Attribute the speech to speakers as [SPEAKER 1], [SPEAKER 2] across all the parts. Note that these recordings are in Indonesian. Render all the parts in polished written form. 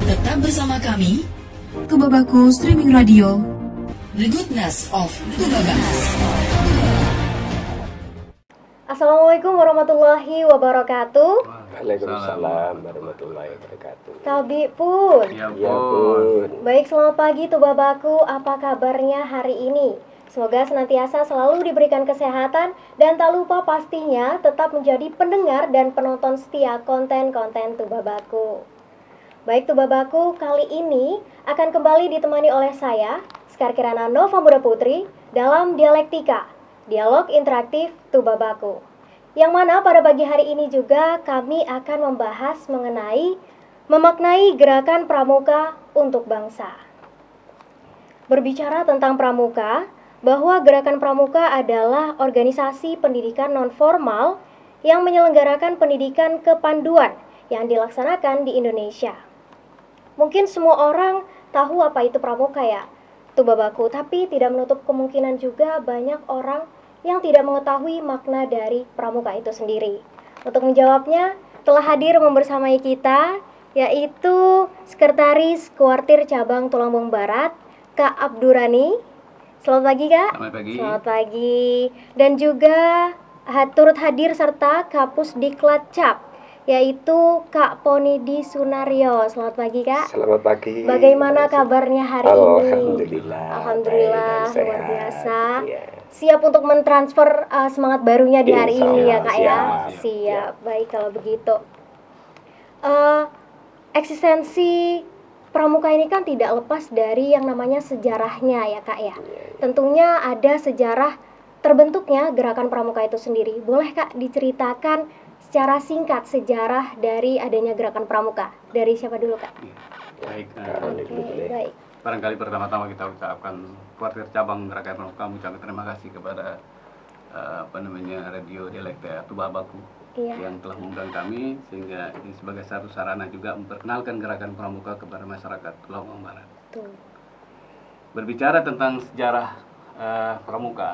[SPEAKER 1] Tetap bersama kami,
[SPEAKER 2] Tubabaku Streaming Radio.
[SPEAKER 1] The Goodness of Tubabaku.
[SPEAKER 3] Assalamualaikum warahmatullahi wabarakatuh.
[SPEAKER 4] Waalaikumsalam warahmatullahi wabarakatuh.
[SPEAKER 3] Kabi pun.
[SPEAKER 4] Ya pun.
[SPEAKER 3] Baik, selamat pagi Tubabaku. Apa kabarnya hari ini? Semoga senantiasa selalu diberikan kesehatan dan tak lupa pastinya tetap menjadi pendengar dan penonton setia konten-konten Tubabaku. Baik Tubabaku, kali ini akan kembali ditemani oleh saya, Sekar Kirana Nova Muda Putri, dalam Dialektika, Dialog Interaktif Tubabaku. Yang mana pada pagi hari ini juga kami akan membahas memaknai gerakan pramuka untuk bangsa. Berbicara tentang pramuka, bahwa gerakan pramuka adalah organisasi pendidikan non-formal yang menyelenggarakan pendidikan kepanduan yang dilaksanakan di Indonesia. Mungkin semua orang tahu apa itu pramuka ya, Tubabaku, tapi tidak menutup kemungkinan juga banyak orang yang tidak mengetahui makna dari pramuka itu sendiri. Untuk menjawabnya, telah hadir membersamai kita, yaitu Sekretaris Kuartir Cabang Tulungagung Barat, Kak Abdurani. Selamat pagi, Kak.
[SPEAKER 4] Selamat pagi.
[SPEAKER 3] Selamat pagi. Dan juga turut hadir serta Kapus Diklat Cap, yaitu Kak Ponidi Sunaryo. Selamat pagi, Kak.
[SPEAKER 4] Selamat pagi.
[SPEAKER 3] Bagaimana kabarnya hari ini?
[SPEAKER 4] Alhamdulillah.
[SPEAKER 3] Alhamdulillah,
[SPEAKER 4] Baik dan
[SPEAKER 3] luar
[SPEAKER 4] sehat.
[SPEAKER 3] biasa.
[SPEAKER 4] Ya.
[SPEAKER 3] Siap untuk mentransfer semangat barunya di hari
[SPEAKER 4] Insya
[SPEAKER 3] ini ya,
[SPEAKER 4] Allah,
[SPEAKER 3] Kak ya.
[SPEAKER 4] siap.
[SPEAKER 3] Siap. Baik kalau begitu. Eksistensi pramuka ini kan tidak lepas dari yang namanya sejarahnya ya, Kak ya. Tentunya ada sejarah terbentuknya gerakan pramuka itu sendiri. Boleh Kak diceritakan secara singkat sejarah dari adanya gerakan pramuka? Dari siapa dulu, Kak?
[SPEAKER 5] Baik,
[SPEAKER 3] Oke, baik.
[SPEAKER 5] barangkali pertama-tama kita ucapkan Kuartir Cabang Gerakan Pramuka mengucapkan terima kasih kepada Radio Dialektika Tubabaku yang telah mengundang kami, sehingga ini sebagai satu sarana juga memperkenalkan gerakan pramuka kepada masyarakat Tulungagung Barat.
[SPEAKER 3] Tuh.
[SPEAKER 5] Berbicara tentang sejarah pramuka,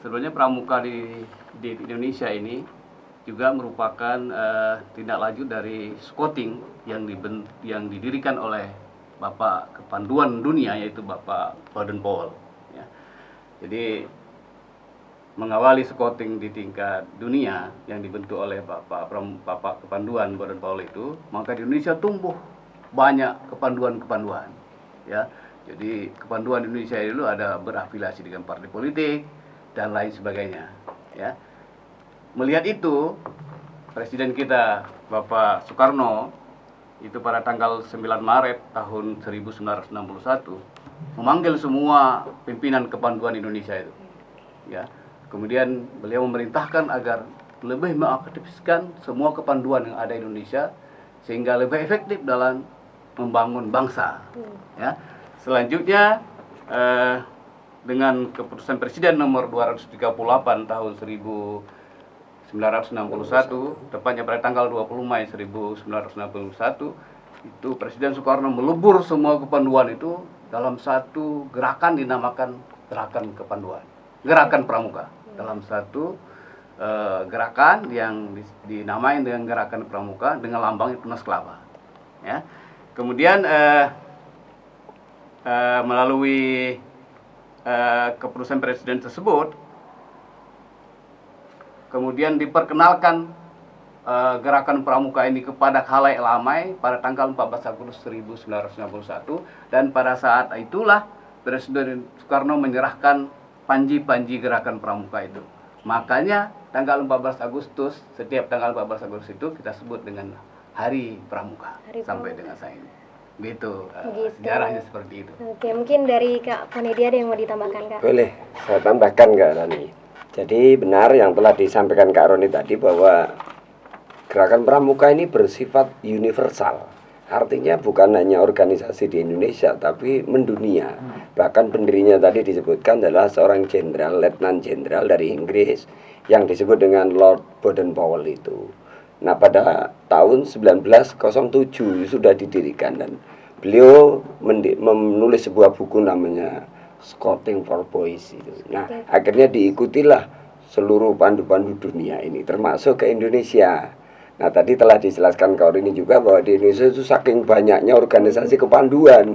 [SPEAKER 5] sebenarnya pramuka di Indonesia ini juga merupakan tindak lanjut dari scouting yang didirikan oleh Bapak Kepanduan Dunia, yaitu Bapak Baden-Powell. Ya. Jadi mengawali scouting di tingkat dunia yang dibentuk oleh Bapak Kepanduan Baden-Powell itu, maka di Indonesia tumbuh banyak kepanduan-kepanduan. Ya. Jadi kepanduan Indonesia itu ada berafiliasi dengan partai politik dan lain sebagainya. Ya. Melihat itu, Presiden kita, Bapak Soekarno, itu pada tanggal 9 Maret tahun 1961, memanggil semua pimpinan kepanduan Indonesia itu. Ya. Kemudian beliau memerintahkan agar lebih mengaktifkan semua kepanduan yang ada di Indonesia, sehingga lebih efektif dalam membangun bangsa. Ya. Selanjutnya, dengan keputusan Presiden nomor 238 tahun 1961, tepatnya pada tanggal 20 Mei 1961, itu Presiden Soekarno melebur semua kepanduan itu dalam satu gerakan dinamakan Gerakan Kepanduan, Gerakan Pramuka, dalam satu gerakan yang dinamai dengan Gerakan Pramuka dengan lambang tunas kelapa. Ya. Kemudian melalui keputusan Presiden tersebut, kemudian diperkenalkan gerakan pramuka ini kepada khalayak ramai pada tanggal 14 Agustus 1991, dan pada saat itulah Presiden Soekarno menyerahkan panji-panji gerakan pramuka itu. Makanya tanggal 14 Agustus, setiap tanggal 14 Agustus itu kita sebut dengan Hari Pramuka sampai dengan saat ini. Gitu. Sejarahnya seperti itu.
[SPEAKER 3] Oke, mungkin dari Kak Ponedi ada yang mau ditambahkan, Kak?
[SPEAKER 4] Boleh, saya tambahkan Kak Rani. Jadi benar yang telah disampaikan Kak Roni tadi bahwa gerakan pramuka ini bersifat universal. Artinya bukan hanya organisasi di Indonesia tapi mendunia. Bahkan pendirinya tadi disebutkan adalah seorang jenderal, letnan jenderal dari Inggris yang disebut dengan Lord Baden-Powell itu. Nah, pada tahun 1907 sudah didirikan dan beliau menulis sebuah buku namanya Scouting for Boys itu. Nah, akhirnya diikutilah seluruh pandu-pandu dunia ini termasuk ke Indonesia. Nah, tadi telah dijelaskan Kak ini juga bahwa di Indonesia itu saking banyaknya organisasi kepanduan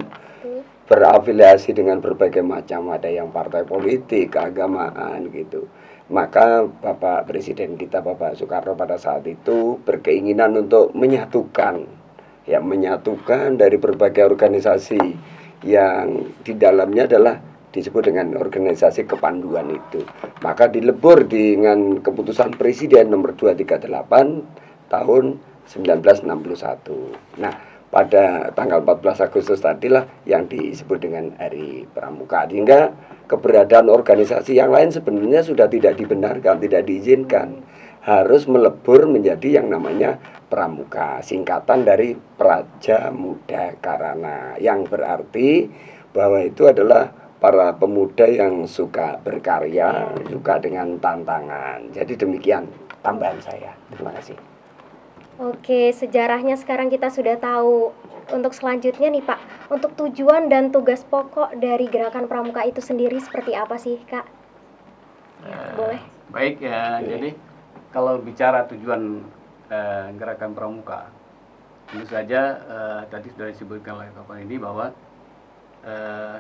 [SPEAKER 4] berafiliasi dengan berbagai macam, ada yang partai politik, keagamaan gitu. Maka Bapak Presiden kita Bapak Soekarno pada saat itu berkeinginan untuk menyatukan dari berbagai organisasi yang di dalamnya adalah disebut dengan organisasi kepanduan itu. Maka dilebur dengan keputusan Presiden nomor 238 tahun 1961. Nah, pada tanggal 14 Agustus tadilah yang disebut dengan Hari Pramuka. Sehingga keberadaan organisasi yang lain sebenarnya sudah tidak dibenarkan, tidak diizinkan. Harus melebur menjadi yang namanya Pramuka, singkatan dari Praja Muda Karana, yang berarti bahwa itu adalah para pemuda yang suka berkarya, suka dengan tantangan. Jadi demikian tambahan saya. Terima kasih.
[SPEAKER 3] Oke, sejarahnya sekarang kita sudah tahu. Untuk selanjutnya nih Pak, untuk tujuan dan tugas pokok dari Gerakan Pramuka itu sendiri seperti apa sih Kak? Boleh?
[SPEAKER 5] Baik ya, jadi kalau bicara tujuan Gerakan Pramuka, tentu saja tadi sudah disebutkan oleh Bapak ini bahwa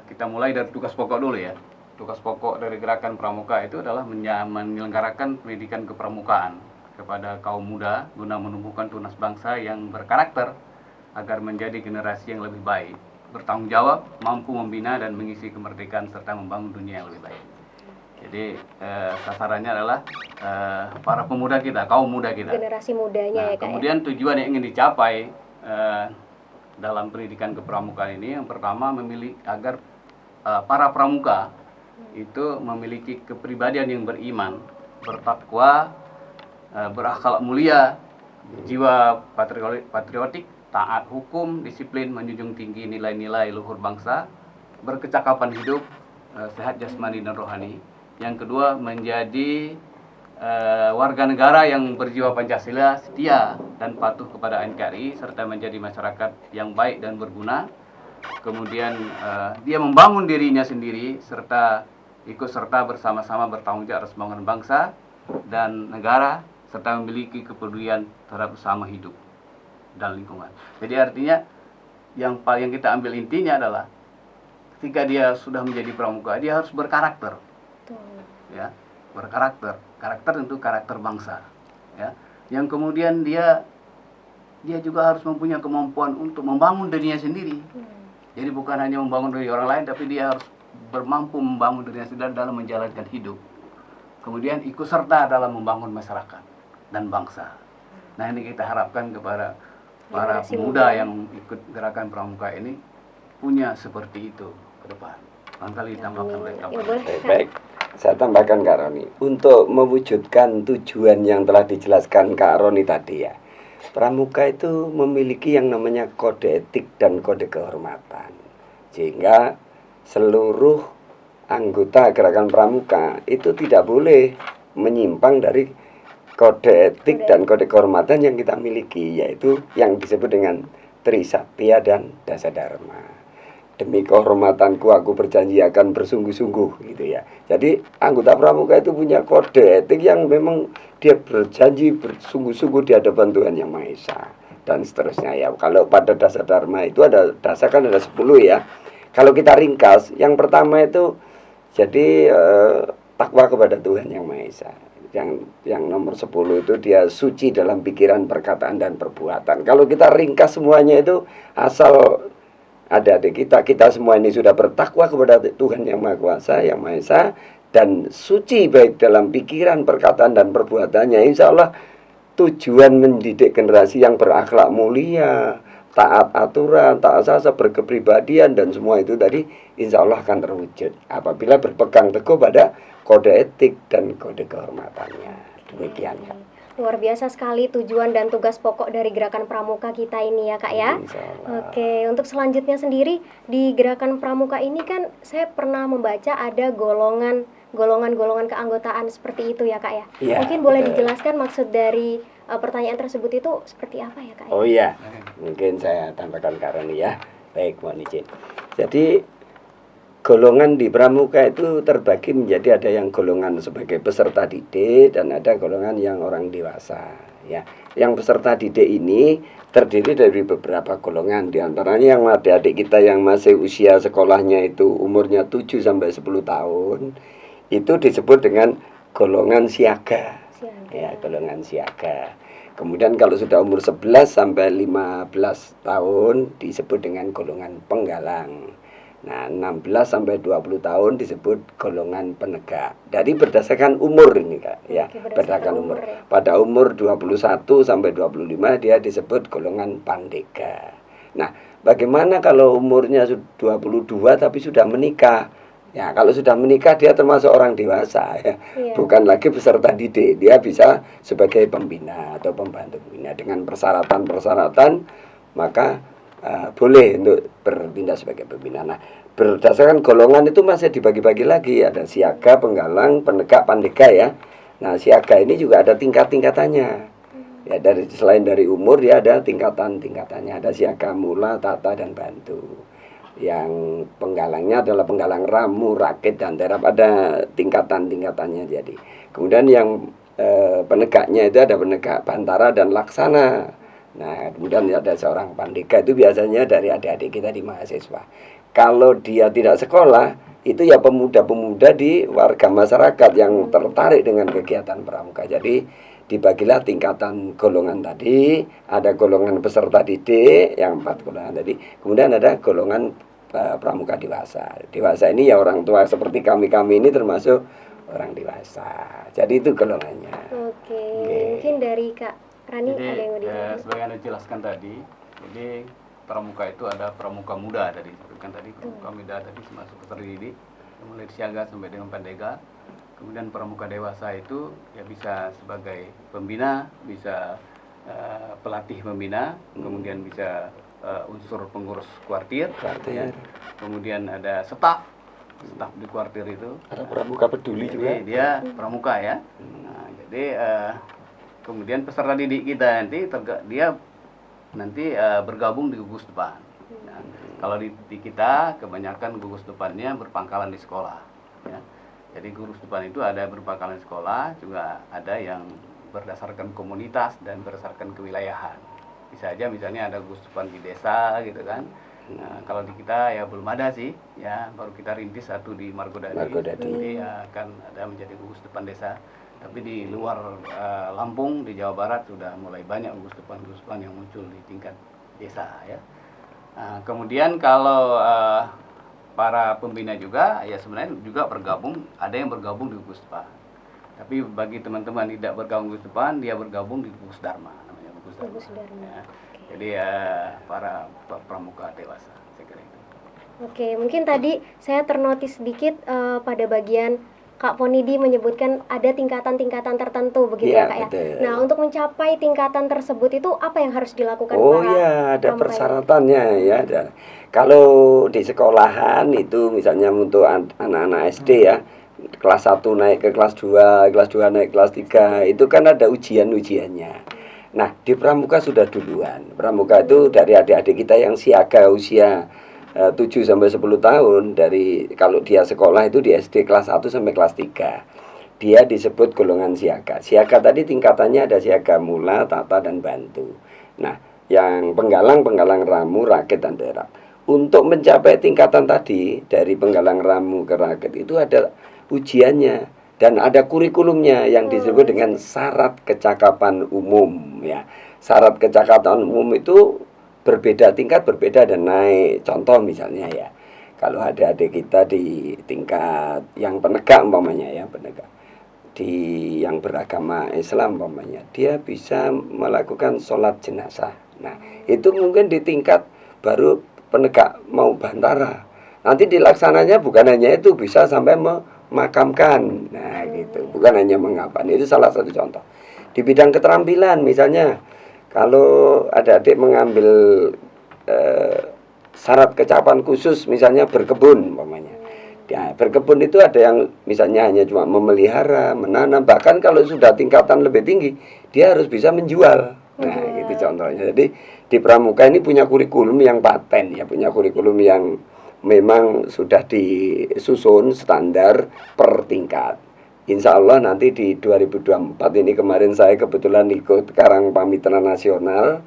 [SPEAKER 5] kita mulai dari tugas pokok dulu ya. Tugas pokok dari Gerakan Pramuka itu adalah menyelenggarakan pendidikan kepramukaan kepada kaum muda guna menumbuhkan tunas bangsa yang berkarakter agar menjadi generasi yang lebih baik, bertanggung jawab, mampu membina dan mengisi kemerdekaan serta membangun dunia yang lebih baik. Jadi sasarannya adalah para pemuda kita, kaum muda kita.
[SPEAKER 3] Generasi mudanya ya Kak.
[SPEAKER 5] Kemudian tujuan yang ingin dicapai dalam pendidikan kepramukaan ini, yang pertama agar para pramuka itu memiliki kepribadian yang beriman, bertakwa, berakhlak mulia, jiwa patriotik, taat hukum, disiplin, menjunjung tinggi nilai-nilai luhur bangsa, berkecakapan hidup, sehat jasmani dan rohani. Yang kedua, menjadi warga negara yang berjiwa Pancasila, setia dan patuh kepada NKRI, serta menjadi masyarakat yang baik dan berguna. Kemudian dia membangun dirinya sendiri, serta ikut serta bersama-sama bertanggung jawab atas pembangunan bangsa dan negara, serta memiliki kepedulian terhadap bersama hidup dan lingkungan. Jadi artinya yang kita ambil intinya adalah ketika dia sudah menjadi pramuka, dia harus berkarakter. Ya, berkarakter. Karakter tentu karakter bangsa. Ya. Yang kemudian dia juga harus mempunyai kemampuan untuk membangun dirinya sendiri. Jadi bukan hanya membangun diri orang lain, tapi dia harus bermampu membangun dirinya sendiri dalam menjalankan hidup. Kemudian ikut serta dalam membangun masyarakat dan bangsa. Nah, ini kita harapkan kepada para pemuda yang ikut Gerakan Pramuka ini punya seperti itu ke depan. Barangkali ditambahkan oleh Bapak.
[SPEAKER 4] Baik. Saya tambahkan Kak Roni, untuk mewujudkan tujuan yang telah dijelaskan Kak Roni tadi ya, Pramuka itu memiliki yang namanya kode etik dan kode kehormatan, sehingga seluruh anggota Gerakan Pramuka itu tidak boleh menyimpang dari kode etik dan kode kehormatan yang kita miliki, yaitu yang disebut dengan Trisatya dan Dasadharma. Demi kehormatanku aku berjanji akan bersungguh-sungguh gitu ya. Jadi anggota pramuka itu punya kode etik yang memang dia berjanji bersungguh-sungguh di hadapan Tuhan Yang Maha Esa dan seterusnya ya. Kalau pada Dasadharma itu ada kan ada 10 ya. Kalau kita ringkas, yang pertama itu jadi takwa kepada Tuhan Yang Maha Esa. Yang nomor 10 itu dia suci dalam pikiran, perkataan dan perbuatan. Kalau kita ringkas semuanya itu, asal adik-adik kita semua ini sudah bertakwa kepada Tuhan Yang Maha Kuasa, Yang Maha Esa, dan suci baik dalam pikiran, perkataan dan perbuatannya, insya Allah tujuan mendidik generasi yang berakhlak mulia, taat aturan, taat asas, berkepribadian dan semua itu tadi insya Allah akan terwujud apabila berpegang teguh pada kode etik dan kode kehormatannya. Demikian Kak.
[SPEAKER 3] Luar biasa sekali tujuan dan tugas pokok dari Gerakan Pramuka kita ini ya Kak ya. Oke, untuk selanjutnya sendiri di Gerakan Pramuka ini kan saya pernah membaca ada golongan keanggotaan seperti itu ya Kak ya.
[SPEAKER 4] Ya,
[SPEAKER 3] mungkin boleh
[SPEAKER 4] betul.
[SPEAKER 3] dijelaskan maksud dari pertanyaan tersebut itu seperti apa ya Kak ya?
[SPEAKER 4] Oh iya, mungkin saya tambahkan karena ini ya. Baik, mohon izin. Jadi golongan di pramuka itu terbagi menjadi ada yang golongan sebagai peserta didik dan ada golongan yang orang dewasa. ya. Yang peserta didik ini terdiri dari beberapa golongan, diantaranya yang adik-adik kita yang masih usia sekolahnya itu umurnya 7 sampai 10 tahun, itu disebut dengan golongan siaga. Ya, golongan siaga. Kemudian kalau sudah umur 11 sampai 15 tahun disebut dengan golongan penggalang. Nah, 16 sampai 20 tahun disebut golongan penegak. Jadi berdasarkan umur ini, Kak, ya. Berdasarkan umur. Pada umur 21 sampai 25 dia disebut golongan pandega. Nah, bagaimana kalau umurnya 22 tapi sudah menikah? Ya, kalau sudah menikah dia termasuk orang dewasa, ya. Bukan lagi peserta didik. Dia bisa sebagai pembina atau pembantu pembina dengan persyaratan-persyaratan, maka boleh untuk bertindak sebagai pembina. Nah, berdasarkan golongan itu masih dibagi-bagi lagi, ada siaga, penggalang, penegak, pandega, ya. Nah, siaga ini juga ada tingkat-tingkatannya. Ya, selain dari umur dia ada tingkatan-tingkatannya. Ada siaga mula, tata, dan bantu. Yang penggalangnya adalah penggalang ramu, rakit, dan terap. Ada tingkatan-tingkatannya. Jadi kemudian yang penegaknya itu ada penegak bantara dan laksana. Nah, kemudian ada seorang pandega, itu biasanya dari adik-adik kita di mahasiswa. Kalau dia tidak sekolah, itu ya pemuda-pemuda di warga masyarakat yang tertarik dengan kegiatan pramuka. Jadi dibagilah tingkatan golongan tadi, ada golongan peserta didik yang 4 golongan tadi. Kemudian ada golongan pramuka dewasa. Dewasa ini ya orang tua seperti kami-kami ini termasuk orang dewasa. Jadi itu golongannya.
[SPEAKER 3] Oke. Mungkin dari Kak Rani
[SPEAKER 5] Jadi,
[SPEAKER 3] ada yang mau dijelaskan?
[SPEAKER 5] sebagai Anda jelaskan tadi, jadi pramuka itu ada pramuka muda tadi, sebutkan tadi pramuka muda tadi masuk peserta didik, mulai siaga sampai dengan pandega. Kemudian pramuka dewasa itu ya bisa sebagai pembina, bisa pelatih pembina, kemudian bisa unsur pengurus kuartir, ya. Kemudian ada staf di kuartir itu.
[SPEAKER 4] Ada pramuka peduli juga.
[SPEAKER 5] Jadi dia pramuka, ya. Nah, jadi kemudian peserta didik kita dia nanti bergabung di gugus depan. Nah, kalau di kita kebanyakan gugus depannya berpangkalan di sekolah, ya. Jadi gugus depan itu ada berpangkalan di sekolah, juga ada yang berdasarkan komunitas dan berdasarkan kewilayahan. Bisa aja misalnya ada gugus depan di desa gitu kan. Nah, kalau di kita ya belum ada sih, ya baru kita rintis satu di Margodadi. Nanti akan ada menjadi gugus depan desa. Tapi di luar Lampung, di Jawa Barat sudah mulai banyak gugus depan yang muncul di tingkat desa, ya. Nah, kemudian kalau para pembina juga, ya sebenarnya juga bergabung, ada yang bergabung di gugus depan. Tapi bagi teman-teman tidak bergabung di gugus depan, dia bergabung di gugus dharma, namanya gugus dharma. Ya. Jadi para pramuka dewasa, saya kira itu.
[SPEAKER 3] Oke, mungkin tadi saya ternotis sedikit pada bagian Kak Ponidi menyebutkan ada tingkatan-tingkatan tertentu begitu ya, Kak, ya.
[SPEAKER 4] Betul.
[SPEAKER 3] Nah, untuk mencapai tingkatan tersebut itu apa yang harus dilakukan
[SPEAKER 4] Oh
[SPEAKER 3] para
[SPEAKER 4] ya, ada
[SPEAKER 3] pramuka?
[SPEAKER 4] persyaratannya, ya. Ada. Kalau di sekolahan itu misalnya untuk anak-anak SD, ya, kelas 1 naik ke kelas 2 naik kelas 3, itu kan ada ujian-ujiannya. Nah, di pramuka sudah duluan. Pramuka itu dari adik-adik kita yang siaga usia 7 sampai 10 tahun, dari kalau dia sekolah itu di SD kelas 1 sampai kelas 3. Dia disebut golongan siaga. Siaga tadi tingkatannya ada siaga mula, tata, dan bantu. Nah, yang penggalang ramu, rakit, dan terap. Untuk mencapai tingkatan tadi dari penggalang ramu ke rakit itu ada ujiannya dan ada kurikulumnya yang disebut dengan syarat kecakapan umum, ya. Syarat kecakapan umum itu berbeda tingkat, berbeda dan naik. Contoh misalnya, ya, kalau ada adik kita di tingkat yang penegak umpamanya, ya, penegak di yang beragama Islam umpamanya, dia bisa melakukan sholat jenazah. Nah, itu mungkin di tingkat baru penegak mau bantara. Nanti dilaksananya bukan hanya itu, bisa sampai memakamkan. Nah, gitu. Bukan hanya mengapan. Itu salah satu contoh. Di bidang keterampilan misalnya, kalau ada adik mengambil syarat kecakapan khusus, misalnya berkebun umpamanya. Ya, berkebun itu ada yang misalnya hanya cuma memelihara, menanam, bahkan kalau sudah tingkatan lebih tinggi, dia harus bisa menjual. Nah, gitu contohnya. Jadi di pramuka ini punya kurikulum yang paten, ya, punya kurikulum yang memang sudah disusun standar per tingkat. insya Allah nanti di 2024 ini, kemarin saya kebetulan ikut Karang Pamitra Nasional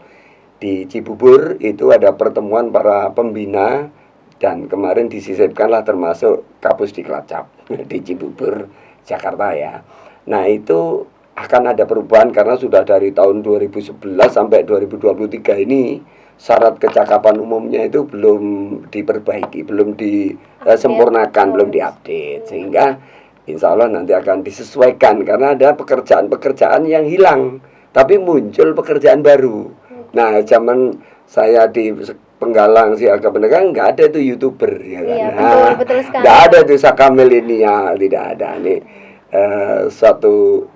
[SPEAKER 4] di Cibubur, itu ada pertemuan para pembina, dan kemarin disisipkanlah termasuk Kapus Diklacap di Cibubur, Jakarta ya. Nah itu akan ada perubahan karena sudah dari tahun 2011 sampai 2023 ini syarat kecakapan umumnya itu belum diperbaiki, belum disempurnakan, belum diupdate, sehingga insya Allah nanti akan disesuaikan karena ada pekerjaan-pekerjaan yang hilang tapi muncul pekerjaan baru. Nah zaman saya di Penggalang Siaga Penegang nggak ada itu YouTuber ya kan?
[SPEAKER 3] Iya,
[SPEAKER 4] Nah,
[SPEAKER 3] betul sekali.
[SPEAKER 4] nggak ada itu Saka Milenial, tidak ada nih. Suatu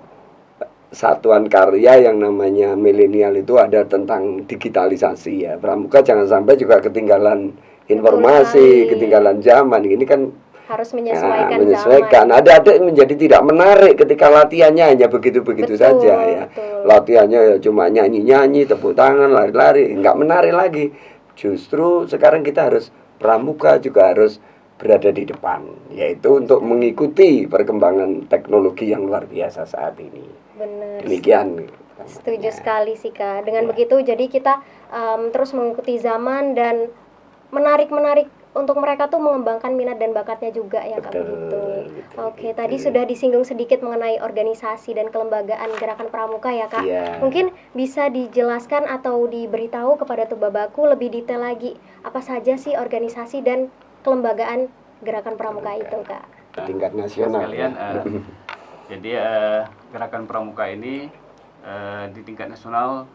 [SPEAKER 4] satuan karya yang namanya milenial itu ada tentang digitalisasi ya. Pramuka jangan sampai juga ketinggalan informasi,
[SPEAKER 3] sekali.
[SPEAKER 4] ketinggalan zaman. Ini kan
[SPEAKER 3] Harus menyesuaikan
[SPEAKER 4] menyesuaikan.
[SPEAKER 3] zaman.
[SPEAKER 4] Ada menjadi tidak menarik ketika latihannya hanya begitu-begitu
[SPEAKER 3] Betul,
[SPEAKER 4] saja ya.
[SPEAKER 3] betul.
[SPEAKER 4] Latihannya ya cuma nyanyi-nyanyi, tepuk tangan, lari-lari, nggak menarik lagi. Justru sekarang kita harus pramuka juga harus berada di depan, yaitu untuk mengikuti perkembangan teknologi yang luar biasa saat ini.
[SPEAKER 3] Benar.
[SPEAKER 4] Demikian.
[SPEAKER 3] Setuju
[SPEAKER 4] Ya.
[SPEAKER 3] sekali sih Kak. Dengan
[SPEAKER 4] Ya.
[SPEAKER 3] begitu jadi kita terus mengikuti zaman dan menarik untuk mereka tuh mengembangkan minat dan bakatnya juga ya Kak,
[SPEAKER 4] Betul,
[SPEAKER 3] begitu.
[SPEAKER 4] betul,
[SPEAKER 3] Oke,
[SPEAKER 4] betul.
[SPEAKER 3] tadi sudah disinggung sedikit mengenai organisasi dan kelembagaan Gerakan Pramuka ya Kak.
[SPEAKER 4] Iya.
[SPEAKER 3] Mungkin bisa dijelaskan atau diberitahu kepada Tubabaku lebih detail lagi apa saja sih organisasi dan kelembagaan Gerakan Pramuka itu Kak.
[SPEAKER 4] Tingkat nasional.
[SPEAKER 5] Sekalian,
[SPEAKER 4] ya.
[SPEAKER 5] jadi Gerakan Pramuka ini di tingkat nasional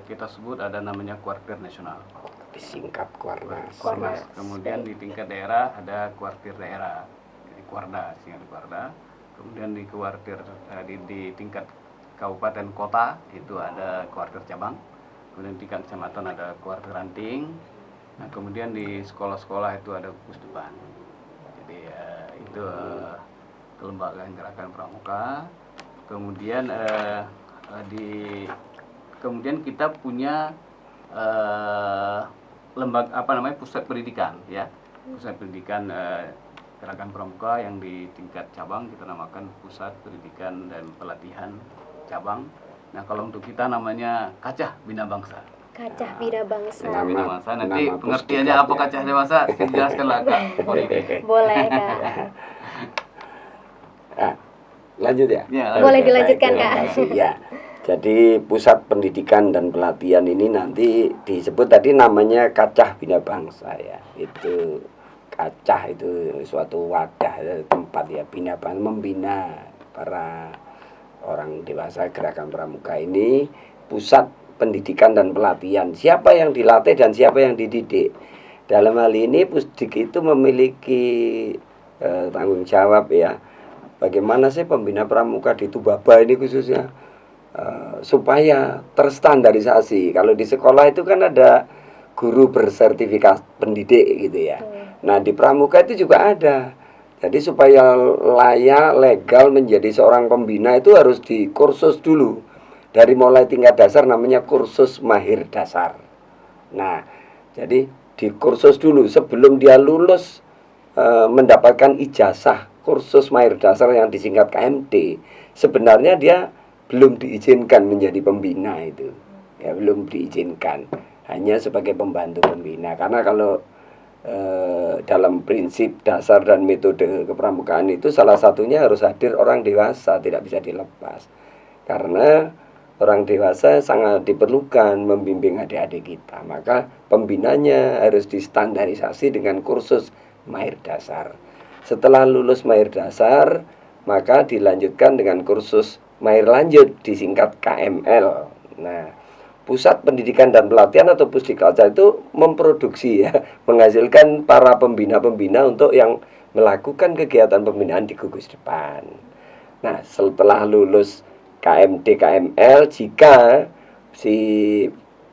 [SPEAKER 5] kita sebut ada namanya Kuartir Nasional.
[SPEAKER 4] Disingkat Kuarnas.
[SPEAKER 5] Kuarnas. Kemudian di tingkat daerah ada Kuartir Daerah, jadi Kuarda, singkat Kuarda. Kemudian di kuartir di tingkat kabupaten kota itu ada Kuartir Cabang. Kemudian di tingkat kecamatan ada Kuartir Ranting. Nah, kemudian di sekolah-sekolah itu ada Pusdepan. Jadi itu kelembagaan Gerakan Pramuka. Kemudian kemudian kita punya lembaga pusat pendidikan ya, pusat pendidikan Gerakan Pramuka yang di tingkat cabang kita namakan Pusat Pendidikan dan Pelatihan Cabang. Nah kalau untuk kita namanya Kacah Bina Bangsa.
[SPEAKER 3] Kacah Bina Bangsa.
[SPEAKER 5] Kacah Bina Bangsa. Nanti
[SPEAKER 4] nama
[SPEAKER 5] pengertiannya
[SPEAKER 4] pusdiklat
[SPEAKER 5] apa
[SPEAKER 4] ya.
[SPEAKER 5] Kacah Dewasa dijelaskanlah Kak.
[SPEAKER 3] Boleh Kak.
[SPEAKER 4] Ah, lanjut ya.
[SPEAKER 5] Ya,
[SPEAKER 3] Boleh
[SPEAKER 4] Oke,
[SPEAKER 3] dilanjutkan,
[SPEAKER 4] baik, terima
[SPEAKER 3] Kak.
[SPEAKER 4] kasih, ya. Jadi pusat pendidikan dan pelatihan ini nanti disebut tadi namanya Kacah Bina Bangsa ya. Itu Kacah itu suatu wadah tempat ya, bina bangsa, membina para orang dewasa Gerakan Pramuka ini. Pusat pendidikan dan pelatihan, siapa yang dilatih dan siapa yang dididik. Dalam hal ini Pusdik itu memiliki tanggung jawab ya. Bagaimana sih pembina pramuka di Tubaba ini khususnya supaya terstandarisasi. Kalau di sekolah itu kan ada guru bersertifikat pendidik gitu ya. Nah di pramuka itu juga ada. Jadi supaya layak legal menjadi seorang pembina itu harus di kursus dulu. Dari mulai tingkat dasar namanya kursus mahir dasar. Nah jadi di kursus dulu sebelum dia lulus mendapatkan ijazah kursus mahir dasar yang disingkat KMD, sebenarnya dia belum diizinkan menjadi pembina itu. Ya, belum diizinkan. Hanya sebagai pembantu pembina. Karena kalau dalam prinsip dasar dan metode kepramukaan itu salah satunya harus hadir orang dewasa, tidak bisa dilepas. Karena orang dewasa sangat diperlukan membimbing adik-adik kita. Maka pembinanya harus distandarisasi dengan kursus mahir dasar. Setelah lulus mahir dasar, maka dilanjutkan dengan kursus mahir lanjut, disingkat KML. Nah, Pusat Pendidikan dan Pelatihan atau Pusdiklat itu memproduksi ya, menghasilkan para pembina-pembina untuk yang melakukan kegiatan pembinaan di gugus depan. Nah, setelah lulus KMD KML, jika si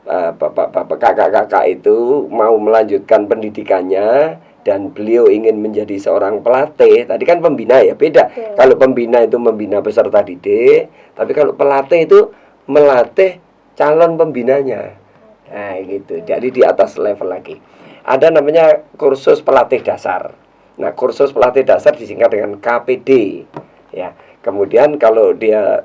[SPEAKER 4] bapak-bapak kakak-kakak itu mau melanjutkan pendidikannya dan beliau ingin menjadi seorang pelatih, tadi kan pembina ya, beda. Kalau pembina itu membina peserta didik, tapi kalau pelatih itu melatih calon pembinanya. Nah gitu, jadi di atas level lagi. Ada namanya kursus pelatih dasar. Nah kursus pelatih dasar disingkat dengan KPD. Ya, kemudian kalau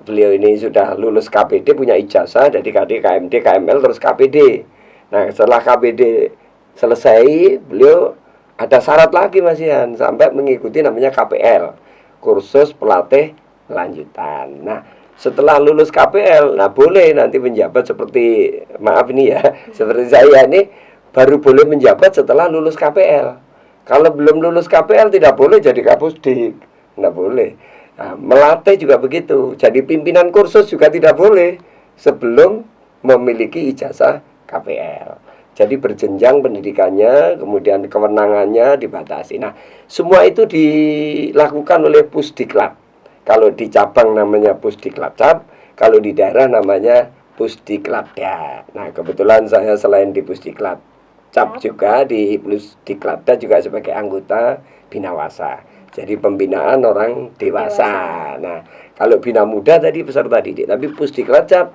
[SPEAKER 4] beliau ini sudah lulus KPD, punya ijazah dari KMD, KML terus KPD. Nah, setelah KPD selesai, beliau ada syarat lagi Mas Ian, sampai mengikuti namanya KPL, kursus pelatih lanjutan. Nah, setelah lulus KPL, nah boleh nanti menjabat seperti, maaf ini ya, seperti saya ini baru boleh menjabat setelah lulus KPL. Kalau belum lulus KPL tidak boleh jadi Kapusdik, nggak boleh. Nah, melatih juga begitu. Jadi pimpinan kursus juga tidak boleh sebelum memiliki ijazah KPL. Jadi berjenjang pendidikannya, kemudian kewenangannya dibatasi. Nah, semua itu dilakukan oleh Pusdiklat. Kalau di cabang namanya Pusdiklatcap, kalau di daerah namanya Pusdiklatda. Nah, kebetulan saya selain di Pusdiklatcap juga di Pusdiklatda juga sebagai anggota Binawasa. Jadi pembinaan orang dewasa. Nah, kalau bina muda tadi peserta didik, tapi Pusdiklatcap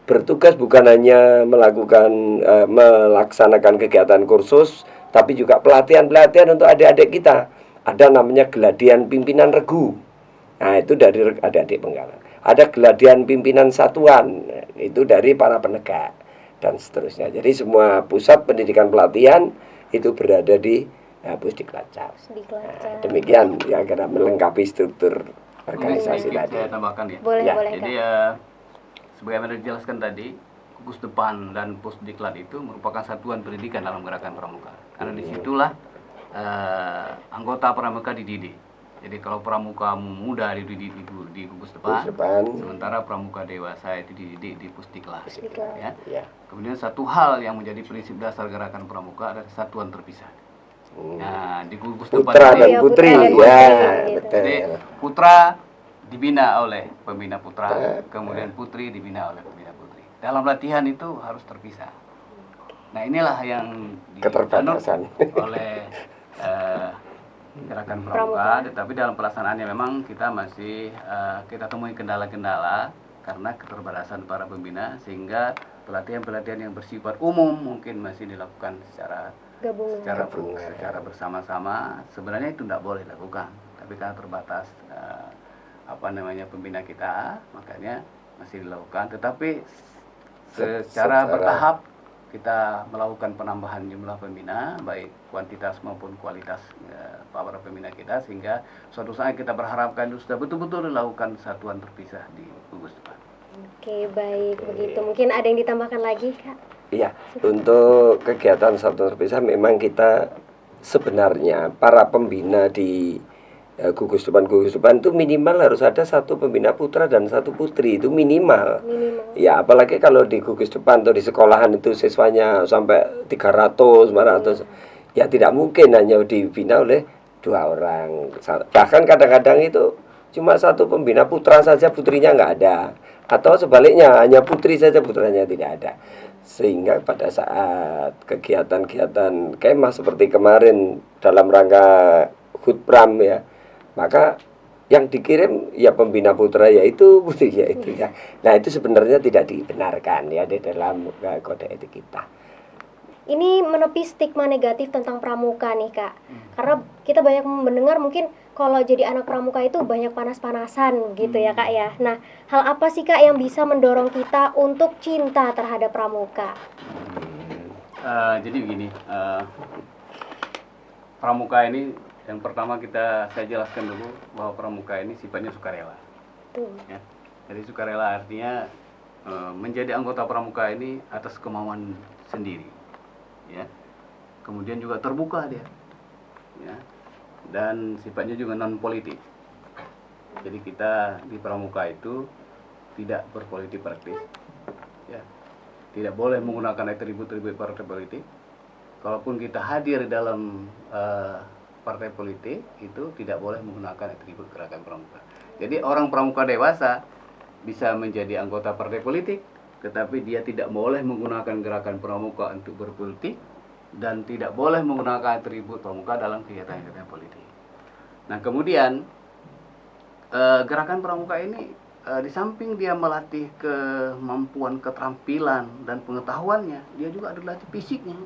[SPEAKER 4] bertugas bukan hanya melaksanakan kegiatan kursus, tapi juga pelatihan-pelatihan untuk adik-adik kita. Ada namanya geladian pimpinan regu. Nah, itu dari adik-adik Penggalang. Ada geladian pimpinan satuan, itu dari para penegak dan seterusnya. Jadi semua pusat pendidikan pelatihan itu berada di Pusdiklatcap. Nah, demikian ya, karena melengkapi struktur organisasi tadi.
[SPEAKER 5] Saya tambahkan ya.
[SPEAKER 3] Boleh,
[SPEAKER 4] Ya.
[SPEAKER 3] boleh
[SPEAKER 5] Jadi
[SPEAKER 3] Kak.
[SPEAKER 5] sebagaimana dijelaskan tadi, Gugus Depan dan Pusdiklat itu merupakan satuan pendidikan dalam gerakan pramuka. Karena disitulah anggota pramuka dididik. Jadi kalau pramuka muda dididik di Gugus Depan, sementara pramuka dewasa itu dididik di Pusdiklat. Ya.
[SPEAKER 4] Ya.
[SPEAKER 5] Kemudian satu hal yang menjadi prinsip dasar gerakan pramuka adalah satuan terpisah. Nah, di Gugus Depan
[SPEAKER 4] Putra dan
[SPEAKER 3] Iya,
[SPEAKER 4] putri,
[SPEAKER 3] putra dan
[SPEAKER 4] ya,
[SPEAKER 3] putri,
[SPEAKER 4] betul.
[SPEAKER 5] jadi putra dibina oleh pembina putra, kemudian putri dibina oleh pembina putri. Dalam latihan itu harus terpisah. Nah, inilah yang dianut
[SPEAKER 4] Keterbatasan.
[SPEAKER 5] oleh gerakan pramuka, tetapi dalam pelaksanaannya memang kita masih kita temui kendala-kendala karena keterbatasan para pembina, sehingga pelatihan-pelatihan yang bersifat umum mungkin masih dilakukan secara bersama-sama. Sebenarnya itu tidak boleh dilakukan, tapi karena terbatas pembina kita, makanya masih dilakukan. Tetapi secara bertahap kita melakukan penambahan jumlah pembina, baik kuantitas maupun kualitas para pembina kita, sehingga suatu saat kita berharapkan itu sudah betul-betul dilakukan satuan terpisah di Gugus Depan.
[SPEAKER 3] Oke, baik begitu. Mungkin ada yang ditambahkan lagi, Kak?
[SPEAKER 4] Iya, untuk kegiatan satuan terpisah memang kita sebenarnya para pembina di Gugus Depan itu minimal harus ada satu pembina putra dan satu putri, itu minimal. Ya, apalagi kalau di Gugus Depan atau di sekolahan itu siswanya sampai 300, 400. Ya tidak mungkin hanya dibina oleh 2 orang. Bahkan kadang-kadang itu cuma satu pembina putra saja, putrinya nggak ada. Atau sebaliknya, hanya putri saja, putranya tidak ada. Sehingga pada saat kegiatan-kegiatan kemah seperti kemarin dalam rangka Hutpram ya, maka yang dikirim ya pembina putra yaitu putri yaitu ya. Nah, itu sebenarnya tidak dibenarkan ya di dalam kode etik kita.
[SPEAKER 3] Ini menepi stigma negatif tentang pramuka nih, Kak. Karena kita banyak mendengar mungkin kalau jadi anak pramuka itu banyak panas-panasan gitu ya, Kak ya. Nah, hal apa sih, Kak, yang bisa mendorong kita untuk cinta terhadap pramuka?
[SPEAKER 5] Jadi begini, pramuka ini yang pertama saya jelaskan dulu bahwa pramuka ini sifatnya sukarela. Ya. Jadi sukarela artinya menjadi anggota pramuka ini atas kemauan sendiri. Ya, kemudian juga terbuka dia, ya, dan sifatnya juga non politik. Jadi kita di pramuka itu tidak berpolitik praktis, ya, tidak boleh menggunakan atribut-atribut partai politik. Kalaupun kita hadir dalam partai politik, itu tidak boleh menggunakan atribut gerakan pramuka. Jadi orang pramuka dewasa bisa menjadi anggota partai politik, tetapi dia tidak boleh menggunakan gerakan pramuka untuk berpolitik dan tidak boleh menggunakan atribut pramuka dalam kegiatan-kegiatan politik. Nah, kemudian gerakan pramuka ini di samping dia melatih kemampuan, keterampilan dan pengetahuannya, dia juga ada latih fisiknya.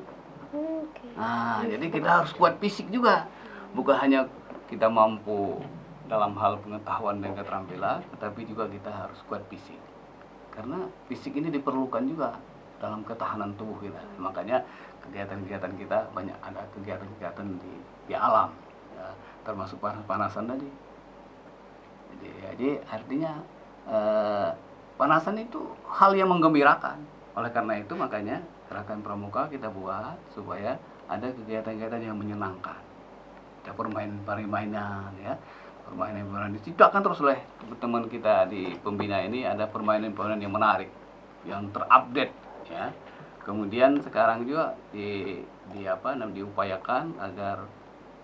[SPEAKER 5] Nah, jadi kita harus kuat fisik juga, bukan hanya kita mampu dalam hal pengetahuan dan keterampilan, tetapi juga kita harus kuat fisik. Karena fisik ini diperlukan juga dalam ketahanan tubuh kita. Makanya kegiatan-kegiatan kita banyak ada kegiatan-kegiatan di alam, ya, termasuk panas-panasan tadi. Jadi artinya panasan itu hal yang menggembirakan. Oleh karena itu makanya gerakan pramuka kita buat supaya ada kegiatan-kegiatan yang menyenangkan. Ada permainan ya, permainan diciptakan terus oleh teman kita di pembina ini, ada permainan-permainan yang menarik, yang terupdate ya. Kemudian sekarang juga diupayakan agar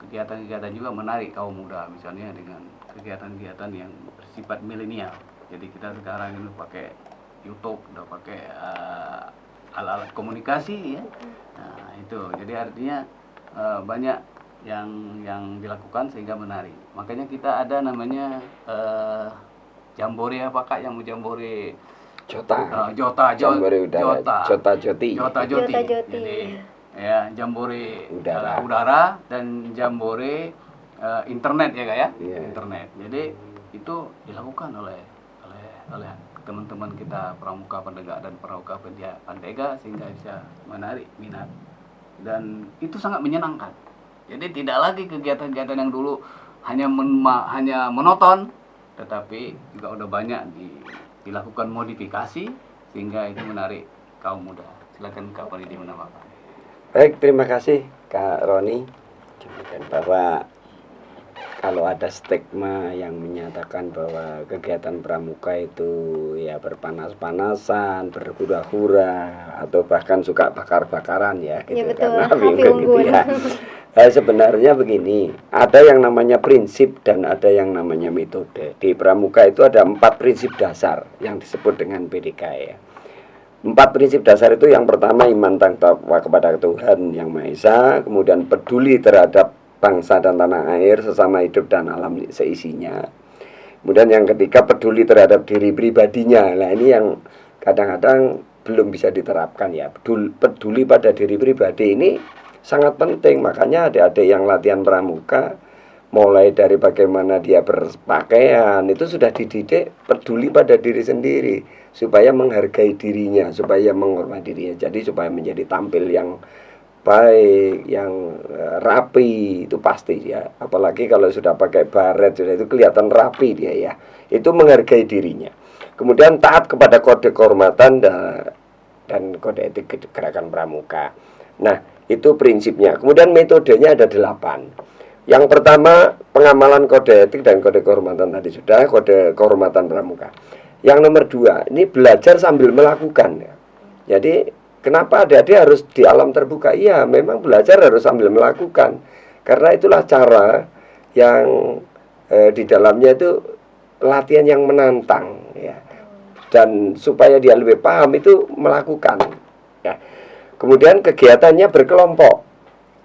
[SPEAKER 5] kegiatan-kegiatan juga menarik kaum muda, misalnya dengan kegiatan-kegiatan yang bersifat milenial. Jadi kita sekarang ini pakai YouTube, udah pakai alat-alat komunikasi ya. Nah, itu. Jadi artinya banyak yang dilakukan sehingga menarik. Makanya kita ada namanya jambore apa Kak, yang jambore Jota Joti. Jadi ya jambore udara dan jambore internet ya Kak ya. Yeah. Internet. Jadi itu dilakukan oleh teman-teman kita pramuka pendegak dan pramuka pandega sehingga bisa menarik minat, dan itu sangat menyenangkan. Jadi tidak lagi kegiatan-kegiatan yang dulu hanya monoton, tetapi juga udah banyak dilakukan modifikasi sehingga itu menarik kaum muda. Silakan Kak Panidi menambahkan.
[SPEAKER 4] Baik, terima kasih Kak Roni. Bahwa kalau ada stigma yang menyatakan bahwa kegiatan pramuka itu ya berpanas-panasan, berhura-hura, atau bahkan suka bakar-bakaran ya, gitu.
[SPEAKER 3] Ya, betul.
[SPEAKER 4] Karena bingung gitu ya. Sebenarnya begini, ada yang namanya prinsip dan ada yang namanya metode. Di pramuka itu ada 4 prinsip dasar yang disebut dengan PDK ya. 4 prinsip dasar itu, yang pertama iman takwa kepada Tuhan Yang Maha Esa, kemudian peduli terhadap bangsa dan tanah air, sesama hidup dan alam seisinya. Kemudian yang ketiga peduli terhadap diri pribadinya. Nah ini yang kadang-kadang belum bisa diterapkan ya. Peduli pada diri pribadi ini sangat penting. Makanya adik-adik yang latihan pramuka, mulai dari bagaimana dia berpakaian, itu sudah dididik peduli pada diri sendiri, supaya menghargai dirinya, supaya menghormati dirinya. Jadi supaya menjadi tampil yang baik, yang rapi, itu pasti ya. Apalagi kalau sudah pakai baret, sudah itu kelihatan rapi dia ya. Itu menghargai dirinya. Kemudian taat kepada kode kehormatan dan kode etik gerakan pramuka. Nah, itu prinsipnya. Kemudian metodenya ada 8. Yang pertama, pengamalan kode etik dan kode kehormatan tadi sudah, kode kehormatan pramuka. Yang nomor 2, ini belajar sambil melakukan ya. Jadi kenapa adik-adik harus di alam terbuka? Iya, memang belajar harus sambil melakukan. Karena itulah cara yang di dalamnya itu latihan yang menantang ya. Dan supaya dia lebih paham itu melakukan ya. Kemudian kegiatannya berkelompok.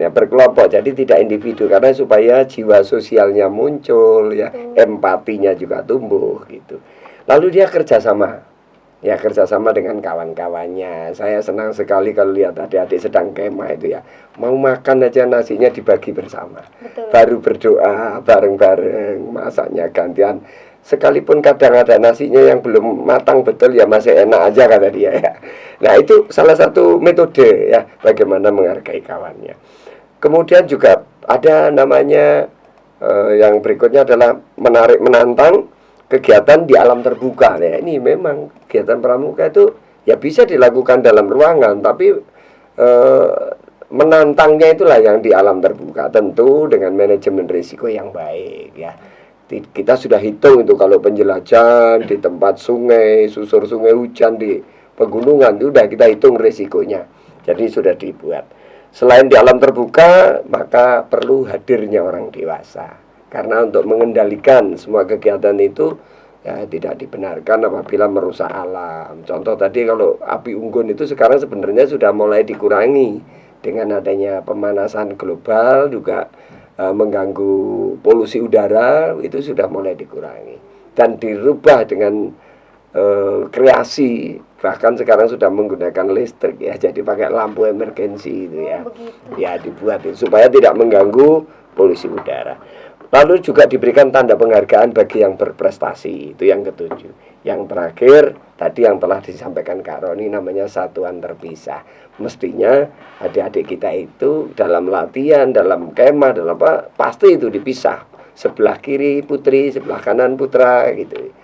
[SPEAKER 4] Ya, berkelompok, jadi tidak individu, karena supaya jiwa sosialnya muncul ya, empatinya juga tumbuh gitu. Lalu dia kerjasama. Ya, kerjasama dengan kawan-kawannya. Saya senang sekali kalau lihat adik-adik sedang kemah itu ya. Mau makan aja nasinya dibagi bersama.
[SPEAKER 3] Betul.
[SPEAKER 4] Baru berdoa bareng-bareng, masaknya gantian. Sekalipun kadang ada nasinya yang belum matang betul ya masih enak aja kata dia ya. Nah itu salah satu metode ya, bagaimana menghargai kawannya. Kemudian juga ada namanya yang berikutnya adalah menarik menantang, kegiatan di alam terbuka. Nah, ini memang kegiatan pramuka itu ya bisa dilakukan dalam ruangan, tapi menantangnya itulah yang di alam terbuka, tentu dengan manajemen risiko yang baik ya. Kita sudah hitung itu kalau penjelajahan di tempat sungai, susur sungai hujan di pegunungan itu sudah kita hitung risikonya. Jadi sudah dibuat. Selain di alam terbuka, maka perlu hadirnya orang dewasa. Karena untuk mengendalikan semua kegiatan itu ya tidak dibenarkan apabila merusak alam. Contoh tadi kalau api unggun itu sekarang sebenarnya sudah mulai dikurangi dengan adanya pemanasan global, juga mengganggu polusi udara, itu sudah mulai dikurangi dan dirubah dengan kreasi. Bahkan sekarang sudah menggunakan listrik ya, jadi pakai lampu emergensi itu ya. Ya dibuat itu supaya tidak mengganggu polusi udara. Lalu juga diberikan tanda penghargaan bagi yang berprestasi, itu yang ketujuh. Yang terakhir, tadi yang telah disampaikan Kak Roni, namanya satuan terpisah. Mestinya adik-adik kita itu dalam latihan, dalam kemah, dalam apa, pasti itu dipisah. Sebelah kiri putri, sebelah kanan putra gitu.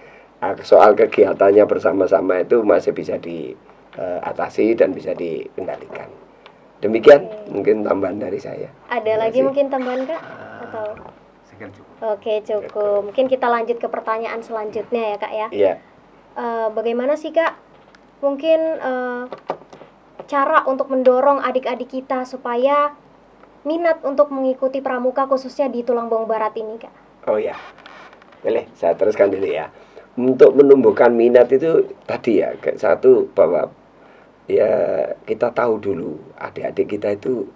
[SPEAKER 4] Soal kegiatannya bersama-sama itu masih bisa diatasi dan bisa dikendalikan. Demikian mungkin tambahan dari saya.
[SPEAKER 3] Ada
[SPEAKER 4] Terima
[SPEAKER 3] lagi
[SPEAKER 4] kasih.
[SPEAKER 3] mungkin tambahan Kak? Atau
[SPEAKER 5] Sekian cukup.
[SPEAKER 3] Oke, cukup. Mungkin kita lanjut ke pertanyaan selanjutnya ya Kak ya.
[SPEAKER 4] Iya.
[SPEAKER 3] Bagaimana sih Kak? Mungkin cara untuk mendorong adik-adik kita supaya minat untuk mengikuti pramuka khususnya di Tulangbong Barat ini Kak?
[SPEAKER 4] Oh ya, boleh saya teruskan dulu ya. Untuk menumbuhkan minat itu tadi ya, satu bahwa ya kita tahu dulu adik-adik kita itu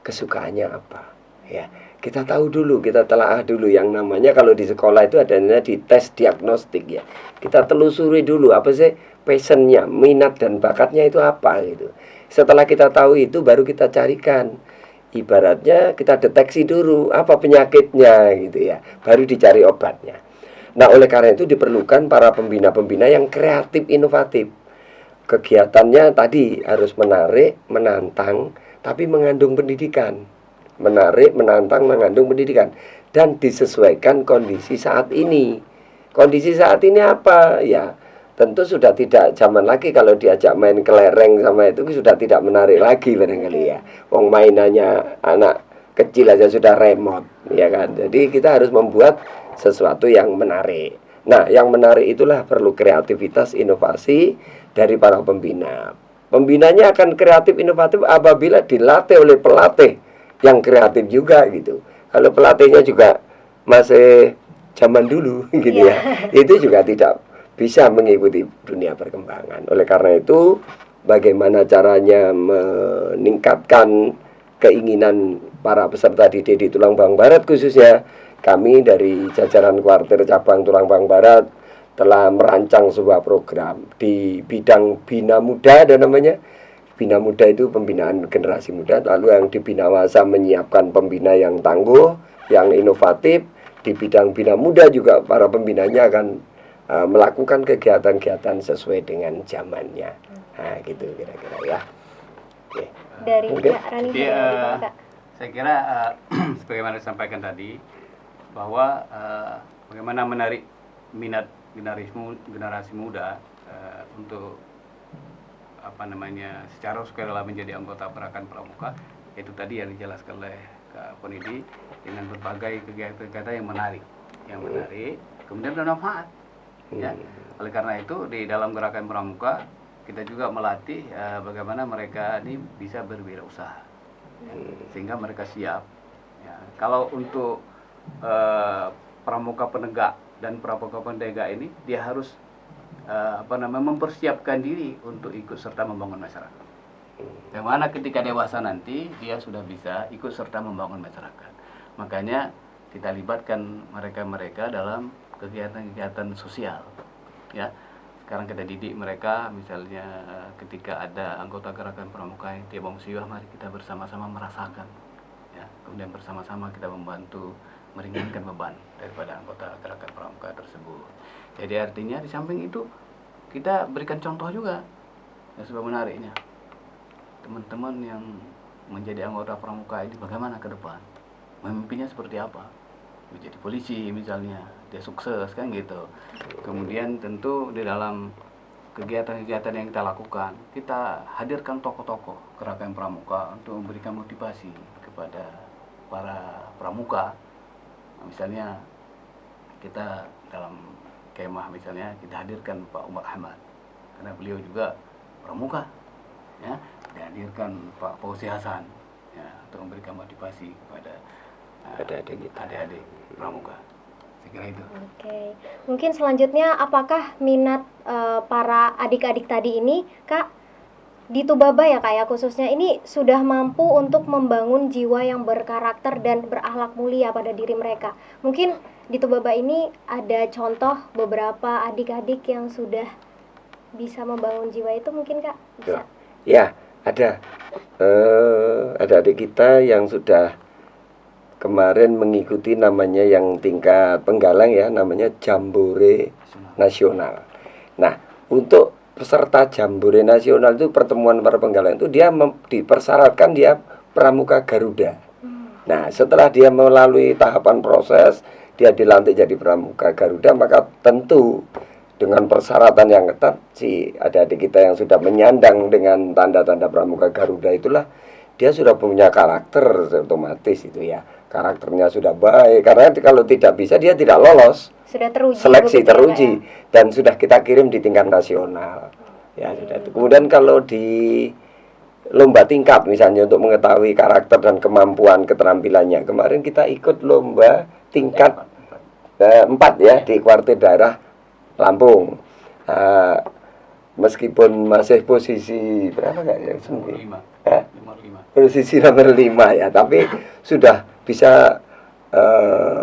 [SPEAKER 4] kesukaannya apa. Ya, kita tahu dulu, kita telaah dulu yang namanya kalau di sekolah itu adanya di tes diagnostik ya. Kita telusuri dulu apa sih passionnya, minat dan bakatnya itu apa gitu. Setelah kita tahu itu baru kita carikan. Ibaratnya kita deteksi dulu apa penyakitnya gitu ya, baru dicari obatnya. Nah, oleh karena itu diperlukan para pembina-pembina yang kreatif, inovatif. Kegiatannya tadi harus menarik, menantang, tapi mengandung pendidikan. Menarik, menantang, mengandung pendidikan. Dan disesuaikan kondisi saat ini. Kondisi saat ini apa? Ya, tentu sudah tidak zaman lagi kalau diajak main kelereng sama itu sudah tidak menarik lagi barangkali ya. Wong mainannya anak kecil aja sudah remote, ya kan. Jadi kita harus membuat sesuatu yang menarik. Nah, yang menarik itulah perlu kreativitas, inovasi dari para pembina. Pembinanya akan kreatif, inovatif apabila dilatih oleh pelatih yang kreatif juga gitu. Kalau pelatihnya juga masih zaman dulu gitu ya, itu juga tidak bisa mengikuti dunia perkembangan. Oleh karena itu, bagaimana caranya meningkatkan keinginan para peserta didik di Tulangbong Barat khususnya, kami dari jajaran kuartir cabang Tulangbong Barat telah merancang sebuah program di bidang Bina Muda, ada namanya. Bina Muda itu pembinaan generasi muda, lalu yang di Binawasa menyiapkan pembina yang tangguh, yang inovatif. Di bidang Bina Muda juga para pembinanya akan melakukan kegiatan-kegiatan sesuai dengan zamannya. Nah, gitu kira-kira ya. Oke.
[SPEAKER 3] Dari
[SPEAKER 4] Mungkin.
[SPEAKER 3] Kak Rani,
[SPEAKER 5] Jadi,
[SPEAKER 3] gimana, Kak?
[SPEAKER 5] saya kira sebagaimana disampaikan tadi bahwa bagaimana menarik minat generasi muda untuk apa namanya secara sukarela menjadi anggota gerakan pramuka, itu tadi yang dijelaskan oleh Kak Ponidi dengan berbagai kegiatan-kegiatan yang menarik, kemudian bermanfaat. Ya, oleh karena itu di dalam gerakan pramuka kita juga melatih bagaimana mereka ini bisa berwirausaha, ya, sehingga mereka siap. Ya, kalau untuk pramuka penegak dan pramuka penegak ini dia harus mempersiapkan diri untuk ikut serta membangun masyarakat. Yang mana ketika dewasa nanti dia sudah bisa ikut serta membangun masyarakat. Makanya kita libatkan mereka-mereka dalam kegiatan-kegiatan sosial. Ya, sekarang kita didik mereka, misalnya ketika ada anggota gerakan pramuka yang tiap siwah, mari kita bersama-sama merasakan. Ya, kemudian bersama-sama kita membantu meringankan beban daripada anggota gerakan pramuka tersebut. Jadi artinya di samping itu kita berikan contoh juga. Ya, sebab menariknya teman-teman yang menjadi anggota pramuka ini bagaimana ke depan, memimpinnya seperti apa, menjadi polisi misalnya, dia sukses kan gitu. Kemudian tentu di dalam kegiatan-kegiatan yang kita lakukan, kita hadirkan tokoh-tokoh gerakan pramuka untuk memberikan motivasi kepada para pramuka. Misalnya kita dalam kemah misalnya kita hadirkan Pak Umar Ahmad karena beliau juga pramuka, ya, dihadirkan Pak Fauzi Hasan, ya, untuk memberikan motivasi kepada adik-adik pramuka. Saya kira itu.
[SPEAKER 3] Oke, mungkin selanjutnya apakah minat para adik-adik tadi ini, Kak, di Tubaba ya Kak ya khususnya ini sudah mampu untuk membangun jiwa yang berkarakter dan berakhlak mulia pada diri mereka. Mungkin di Tubaba ini ada contoh beberapa adik-adik yang sudah bisa membangun jiwa itu mungkin Kak? Bisa?
[SPEAKER 4] Ya, ada adik kita yang sudah kemarin mengikuti namanya yang tingkat penggalang ya, namanya Jambore Nasional. Nah, untuk peserta Jambore Nasional itu pertemuan para penggalang itu dia dipersyaratkan dia pramuka Garuda. Nah, setelah dia melalui tahapan proses, dia dilantik jadi pramuka Garuda, maka tentu dengan persyaratan yang ketat, si adik-adik kita yang sudah menyandang dengan tanda-tanda pramuka Garuda itulah, dia sudah punya karakter otomatis itu ya. Karakternya sudah baik, karena kalau tidak bisa dia tidak lolos.
[SPEAKER 3] Sudah teruji.
[SPEAKER 4] Seleksi
[SPEAKER 3] begitu ya,
[SPEAKER 4] teruji
[SPEAKER 3] Kak, ya?
[SPEAKER 4] dan sudah kita kirim di tingkat nasional. Ya, sudah. Kemudian kalau di lomba tingkat misalnya untuk mengetahui karakter dan kemampuan keterampilannya, kemarin kita ikut lomba tingkat 4 ya di kuartir daerah Lampung. Meskipun masih posisi berapa nggak ya? Posisi nomor 5 ya, tapi sudah bisa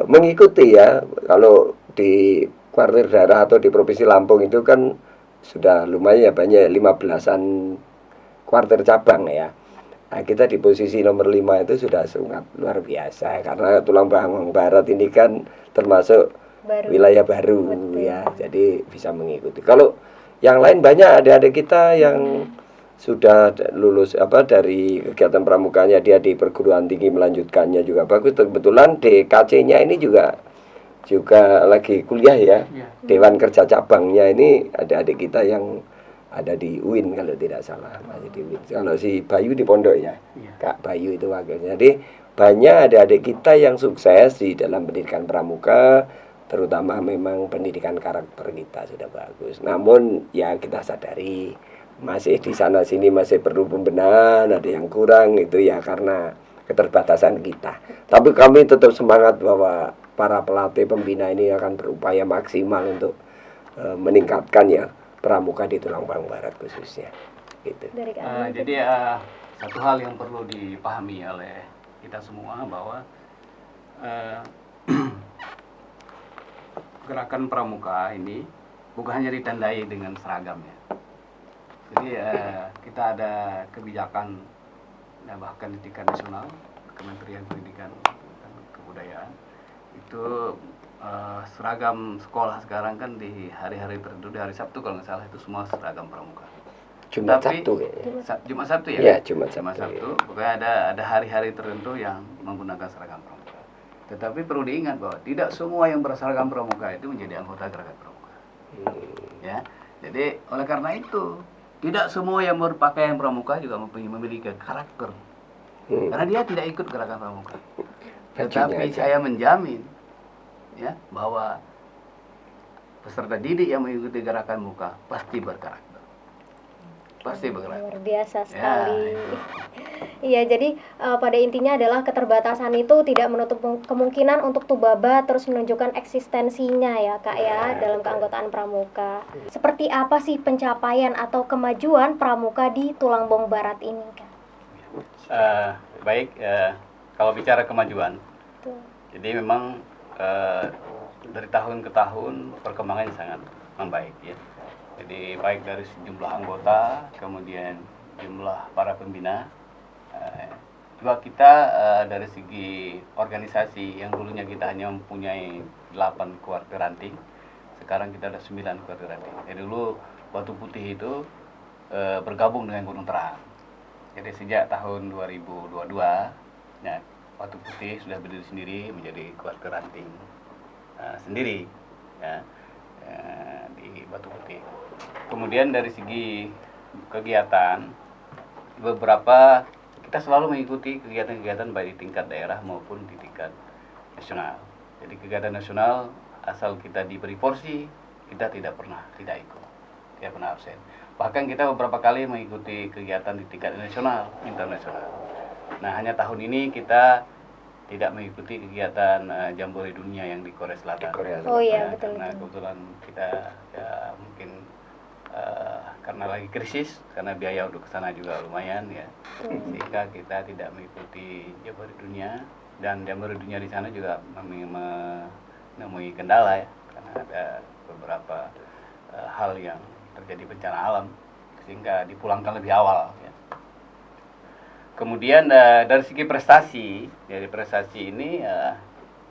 [SPEAKER 4] mengikuti ya. Kalau di kuartir daerah atau di provinsi Lampung itu kan sudah lumayan ya, banyak 15-an kuartir cabang ya. Nah, kita di posisi nomor 5 itu sudah sangat luar biasa, karena Tulang Bawang Barat ini kan termasuk wilayah baru. Betul. Ya, jadi bisa mengikuti. Kalau yang lain banyak adik-adik kita yang sudah lulus dari kegiatan pramukanya, dia di perguruan tinggi melanjutkannya juga bagus. Kebetulan DKC-nya ini juga lagi kuliah ya. Dewan Kerja Cabangnya ini adik-adik kita yang ada di UIN kalau tidak salah, masih di UIN. Kalau si Bayu di Pondok ya, Kak Bayu itu wakilnya. Jadi banyak adik-adik kita yang sukses di dalam pendidikan pramuka, terutama memang pendidikan karakter kita sudah bagus. Namun ya kita sadari masih di sana sini masih perlu pembenahan, ada yang kurang itu ya karena keterbatasan kita. Tapi kami tetap semangat bahwa para pelatih pembina ini akan berupaya maksimal untuk meningkatkan ya pramuka di Tulang Bawang Barat khususnya. Gitu.
[SPEAKER 5] Jadi satu hal yang perlu dipahami oleh kita semua bahwa gerakan pramuka ini bukan hanya ditandai dengan seragam ya. Jadi kita ada kebijakan bahkan di tingkat nasional, Kementerian Pendidikan dan Kebudayaan itu seragam sekolah sekarang kan di hari-hari tertentu, di hari Sabtu kalau nggak salah itu semua seragam pramuka.
[SPEAKER 4] Jumat
[SPEAKER 5] Tapi,
[SPEAKER 4] Sabtu ya.
[SPEAKER 5] Jumat Sabtu ya?
[SPEAKER 4] Iya, Jumat Sabtu.
[SPEAKER 5] Ya. Pokoknya ada hari-hari tertentu yang menggunakan seragam pramuka. Tetapi perlu diingat bahwa tidak semua yang berseragam pramuka itu menjadi anggota gerakan pramuka. Ya, jadi oleh karena itu tidak semua yang berpakaian pramuka juga memiliki karakter. Karena dia tidak ikut gerakan pramuka. Tetapi saya menjamin ya bahwa peserta didik yang mengikuti gerakan muka pasti berkarakter. Pasti bergerak.
[SPEAKER 3] Luar biasa sekali. Iya, jadi pada intinya adalah keterbatasan itu tidak menutup kemungkinan untuk Tubaba terus menunjukkan eksistensinya ya Kak ya dalam keanggotaan pramuka. Seperti apa sih pencapaian atau kemajuan pramuka di Tulang Bawang Barat ini Kak?
[SPEAKER 5] Baik, kalau bicara kemajuan, jadi memang dari tahun ke tahun perkembangannya sangat membaik ya. Jadi baik dari jumlah anggota, kemudian jumlah para pembina, juga kita dari segi organisasi yang dulunya kita hanya mempunyai 8 kuartir ranting, sekarang kita ada 9 kuartir ranting. Jadi dulu Batu Putih itu bergabung dengan Gunung Terang. Jadi sejak tahun 2022, ya, Batu Putih sudah berdiri sendiri menjadi kuartir ranting sendiri, ya, di Batu Putih. Kemudian dari segi kegiatan, beberapa kita selalu mengikuti kegiatan-kegiatan baik di tingkat daerah maupun di tingkat nasional. Jadi kegiatan nasional asal kita diberi porsi, kita tidak pernah tidak ikut, tidak pernah absen. Bahkan kita beberapa kali mengikuti kegiatan di tingkat nasional, internasional. Nah, hanya tahun ini kita tidak mengikuti kegiatan Jambore Dunia yang di Korea Selatan.
[SPEAKER 3] Oh iya, betul.
[SPEAKER 5] Karena kebetulan kita ya mungkin karena lagi krisis, karena biaya untuk kesana juga lumayan ya, sehingga kita tidak mengikuti Jambore Dunia. Dan Jambore Dunia di sana juga menemui kendala ya, karena ada beberapa hal yang terjadi bencana alam, sehingga dipulangkan lebih awal ya. Kemudian dari segi prestasi, dari prestasi ini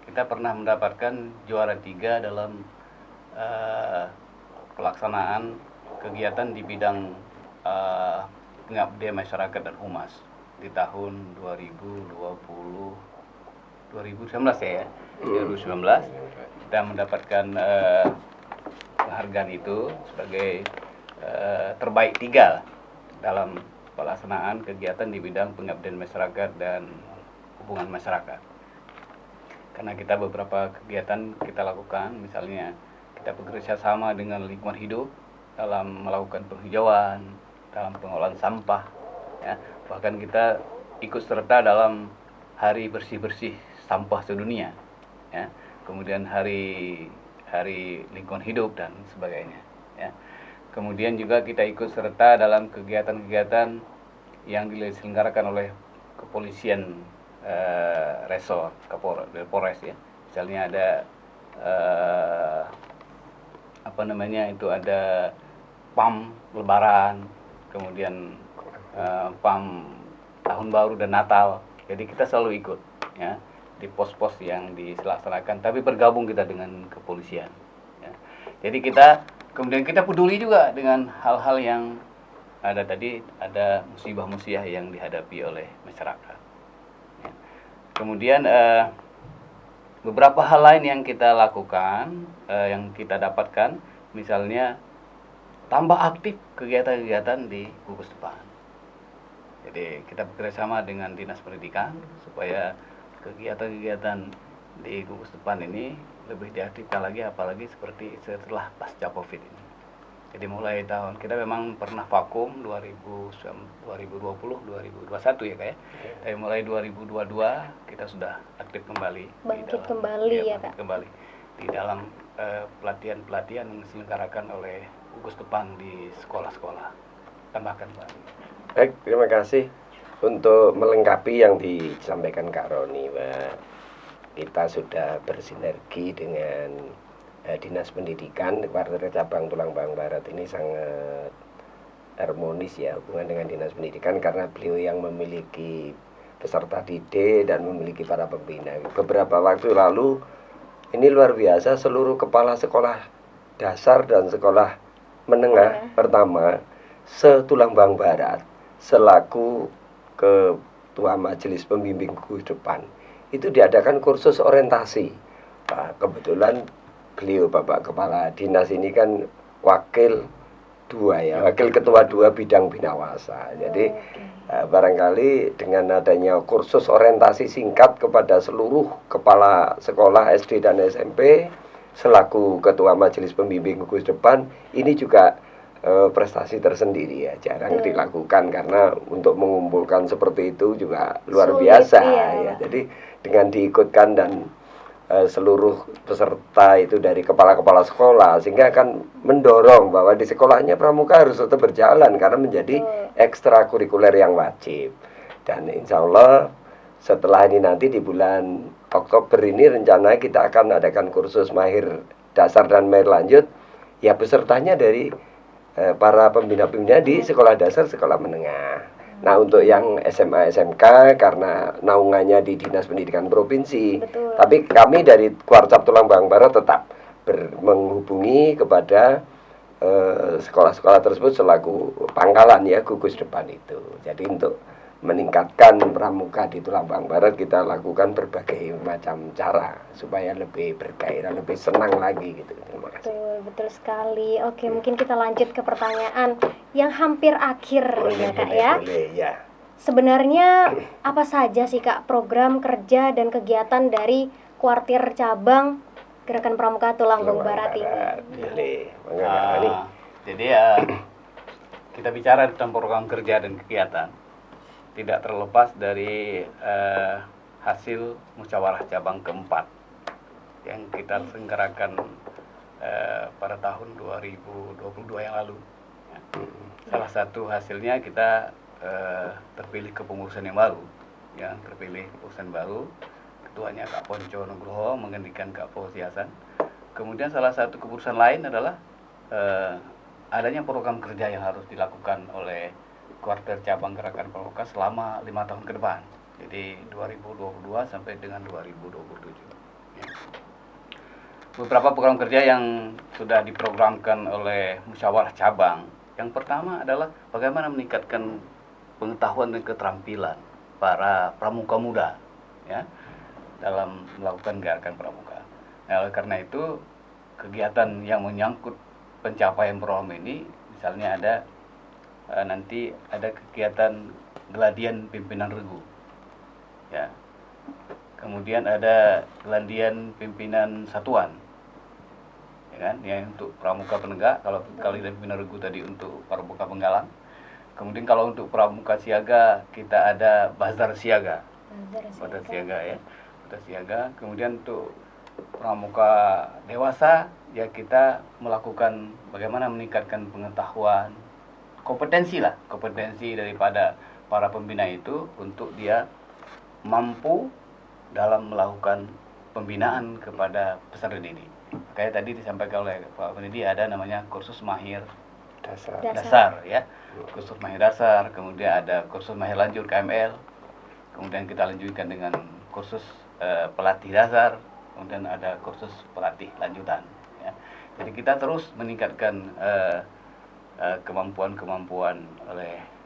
[SPEAKER 5] kita pernah mendapatkan juara 3 dalam pelaksanaan kegiatan di bidang pengabdian masyarakat dan humas di tahun 2019 ya, 2019 kita mendapatkan penghargaan itu sebagai terbaik 3 dalam pelaksanaan kegiatan di bidang pengabdian masyarakat dan hubungan masyarakat. Karena kita beberapa kegiatan kita lakukan, misalnya kita bekerja sama dengan lingkungan hidup dalam melakukan penghijauan, dalam pengolahan sampah, ya. Bahkan kita ikut serta dalam hari bersih-bersih sampah sedunia, ya. Kemudian hari lingkungan hidup dan sebagainya, ya. Kemudian juga kita ikut serta dalam kegiatan-kegiatan yang diselenggarakan oleh kepolisian resort, Polres ya. Misalnya ada ada PAM Lebaran, kemudian PAM Tahun Baru dan Natal. Jadi kita selalu ikut ya di pos-pos yang dilaksanakan, tapi bergabung kita dengan kepolisian. Ya. Jadi kemudian kita peduli juga dengan hal-hal yang ada musibah-musibah yang dihadapi oleh masyarakat. Ya. Kemudian beberapa hal lain yang kita lakukan, yang kita dapatkan, misalnya tambah aktif kegiatan-kegiatan di gugus depan. Jadi kita bekerjasama dengan Dinas Pendidikan supaya kegiatan-kegiatan di gugus depan ini lebih diaktifkan lagi, apalagi seperti setelah pasca COVID ini. Jadi mulai tahun kita memang pernah vakum 2020-2021 ya kayak. Tapi mulai 2022 kita sudah aktif kembali.
[SPEAKER 3] Bangkit kembali ya Kak.
[SPEAKER 5] Kembali di dalam pelatihan-pelatihan yang diselenggarakan oleh gugus depan di sekolah-sekolah. Tambahkan Pak.
[SPEAKER 4] Baik, terima kasih untuk melengkapi yang disampaikan Kak Roni, Pak. Kita sudah bersinergi dengan Dinas Pendidikan Kuartir Cabang Tulang Bang Barat ini sangat harmonis ya hubungan dengan Dinas Pendidikan karena beliau yang memiliki peserta didik dan memiliki para pembina. Beberapa waktu lalu ini luar biasa, seluruh kepala sekolah dasar dan sekolah menengah pertama se-Tulang Bang Barat selaku Ketua Majelis Pembimbing Gugus Depan itu diadakan kursus orientasi. Nah, kebetulan beliau Bapak Kepala Dinas ini kan wakil ketua 2 bidang binawasa. Jadi barangkali dengan adanya kursus orientasi singkat kepada seluruh kepala sekolah SD dan SMP selaku Ketua Majelis Pembimbing Gugus Depan ini juga prestasi tersendiri ya, jarang dilakukan karena untuk mengumpulkan seperti itu juga luar biasa ya. Jadi dengan diikutkan dan seluruh peserta itu dari kepala-kepala sekolah sehingga akan mendorong bahwa di sekolahnya pramuka harus tetap berjalan karena menjadi ekstrakurikuler yang wajib. Dan insya Allah setelah ini nanti di bulan Oktober ini rencana kita akan adakan kursus mahir dasar dan mahir lanjut ya, pesertanya dari para pembina-pembina di sekolah dasar, sekolah menengah. Nah untuk yang SMA SMK karena naungannya di Dinas Pendidikan Provinsi.
[SPEAKER 3] Betul.
[SPEAKER 4] Tapi kami dari Kuarcap Tulang Bang Barat tetap menghubungi kepada sekolah-sekolah tersebut selaku pangkalan ya gugus depan itu. Jadi untuk meningkatkan pramuka di Tulang Bang Barat kita lakukan berbagai macam cara supaya lebih bergairah, lebih senang lagi gitu. Terima kasih.
[SPEAKER 3] Betul sekali. Oke, mungkin kita lanjut ke pertanyaan yang hampir akhir ya Kak ya.
[SPEAKER 4] Boleh, ya.
[SPEAKER 3] Sebenarnya apa saja sih Kak program kerja dan kegiatan dari Kuartir Cabang Gerakan Pramuka Tulang Bang Barat ini?
[SPEAKER 4] Boleh.
[SPEAKER 5] Jadi kita bicara tentang program kerja dan kegiatan tidak terlepas dari hasil musyawarah cabang keempat yang kita selenggarakan pada tahun 2022 yang lalu. Salah satu hasilnya kita terpilih kepengurusan yang baru, ketuanya Kak Ponco Nugroho menggantikan Kak Fauzi Hasan. Kemudian salah satu keputusan lain adalah adanya program kerja yang harus dilakukan oleh kuartir cabang Gerakan Pramuka selama 5 tahun ke depan. Jadi 2022 sampai dengan 2027. Ya. Beberapa program kerja yang sudah diprogramkan oleh musyawarah cabang. Yang pertama adalah bagaimana meningkatkan pengetahuan dan keterampilan para pramuka muda, ya, dalam melakukan gerakan pramuka. Nah, oleh karena itu kegiatan yang menyangkut pencapaian program ini, misalnya ada nanti ada kegiatan geladian pimpinan regu, ya. Kemudian ada geladian pimpinan satuan, ya kan, yang untuk pramuka penegak. Kalau pimpinan regu tadi untuk pramuka penggalang. Kemudian kalau untuk pramuka siaga kita ada bazar siaga. Bazar siaga, ya. Bazar siaga. Kemudian untuk pramuka dewasa ya kita melakukan bagaimana meningkatkan pengetahuan, kompetensi daripada para pembina itu untuk dia mampu dalam melakukan pembinaan kepada peserta didik. Kayak tadi disampaikan oleh Pak Pendidik ada namanya kursus mahir dasar, ya. Kursus mahir dasar, kemudian ada kursus mahir lanjut KML. Kemudian kita lanjutkan dengan kursus pelatih dasar, kemudian ada kursus pelatih lanjutan, ya. Jadi kita terus meningkatkan kemampuan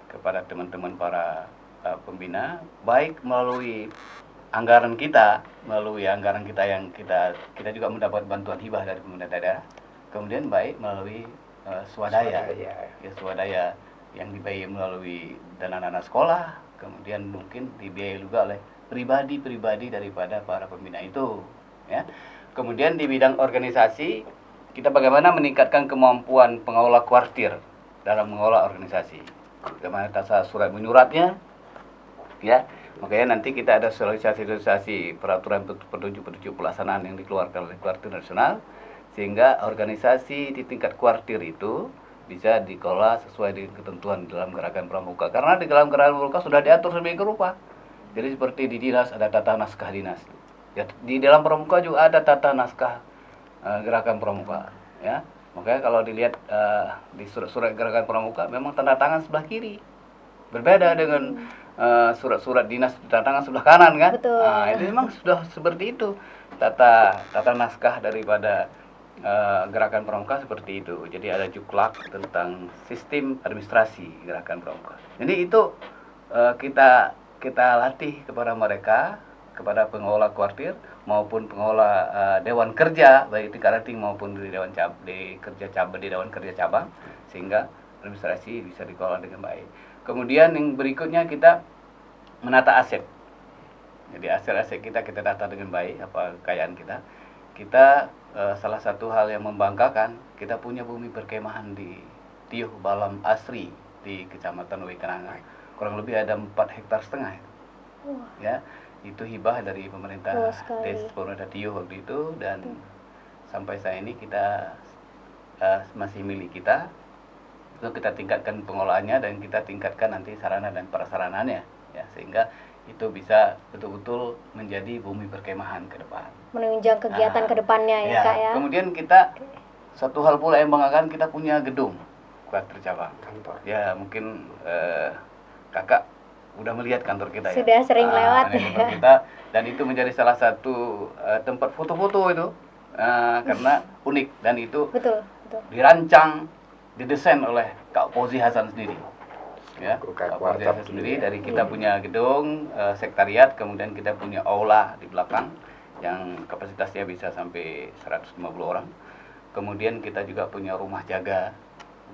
[SPEAKER 5] kepada teman-teman para pembina, baik melalui anggaran kita yang kita juga mendapat bantuan hibah dari pemerintah daerah, kemudian baik melalui swadaya yang dibiayai melalui dana sekolah, kemudian mungkin dibiayai juga oleh pribadi daripada para pembina itu, ya. Kemudian di bidang organisasi kita bagaimana meningkatkan kemampuan pengelola kuartir dalam mengelola organisasi, bagaimana tata surat menyuratnya, ya. Makanya nanti kita ada sosialisasi peraturan petunjuk pelaksanaan yang dikeluarkan oleh kuartir nasional, sehingga organisasi di tingkat kuartir itu bisa dikelola sesuai dengan ketentuan dalam gerakan pramuka. Karena di dalam gerakan pramuka sudah diatur sedemikian rupa. Jadi seperti di dinas ada tata naskah dinas. Ya, di dalam pramuka juga ada tata naskah gerakan pramuka, ya. Makanya kalau dilihat di surat-surat gerakan pramuka memang tanda tangan sebelah kiri. Berbeda dengan surat-surat dinas tanda tangan sebelah kanan, kan?
[SPEAKER 3] Betul.
[SPEAKER 5] Nah, itu memang sudah seperti itu. Tata naskah daripada gerakan pramuka seperti itu. Jadi ada juklak tentang sistem administrasi gerakan pramuka. Jadi itu kita latih kepada mereka, kepada pengelola kuartir maupun pengelola dewan kerja, baik di ranting maupun di dewan dewan kerja cabang, sehingga administrasi bisa dikelola dengan baik. Kemudian yang berikutnya kita menata aset. Jadi aset-aset kita data dengan baik, apa kekayaan kita. Kita salah satu hal yang membanggakan, kita punya bumi perkemahan di Tiuh Balam Asri di Kecamatan Wekenanga. Kurang lebih ada 4,5 hektar. Ya, itu hibah dari pemerintah pemerintah Tiuh waktu itu, dan sampai saat ini kita masih milik kita. Itu kita tingkatkan pengelolaannya dan kita tingkatkan nanti sarana dan prasarananya, ya, sehingga itu bisa betul-betul menjadi bumi perkemahan ke depan.
[SPEAKER 3] Menunjang kegiatan ke depannya, ya, Kak, ya.
[SPEAKER 5] Kemudian kita satu hal pula yang membanggakan, kita punya gedung kuartir cabang. Kantor. Ya, mungkin Kakak udah melihat kantor kita,
[SPEAKER 3] sudah
[SPEAKER 5] ya.
[SPEAKER 3] Sering lewat,
[SPEAKER 5] kantor kita, dan itu menjadi salah satu tempat foto-foto itu karena unik, dan itu
[SPEAKER 3] betul.
[SPEAKER 5] dirancang, didesain oleh Kak Fauzi Hasan sendiri, ya. Kak Fauzi Hasan sendiri. Dari kita punya gedung sekretariat, kemudian kita punya aula di belakang yang kapasitasnya bisa sampai 150 orang. Kemudian kita juga punya rumah jaga.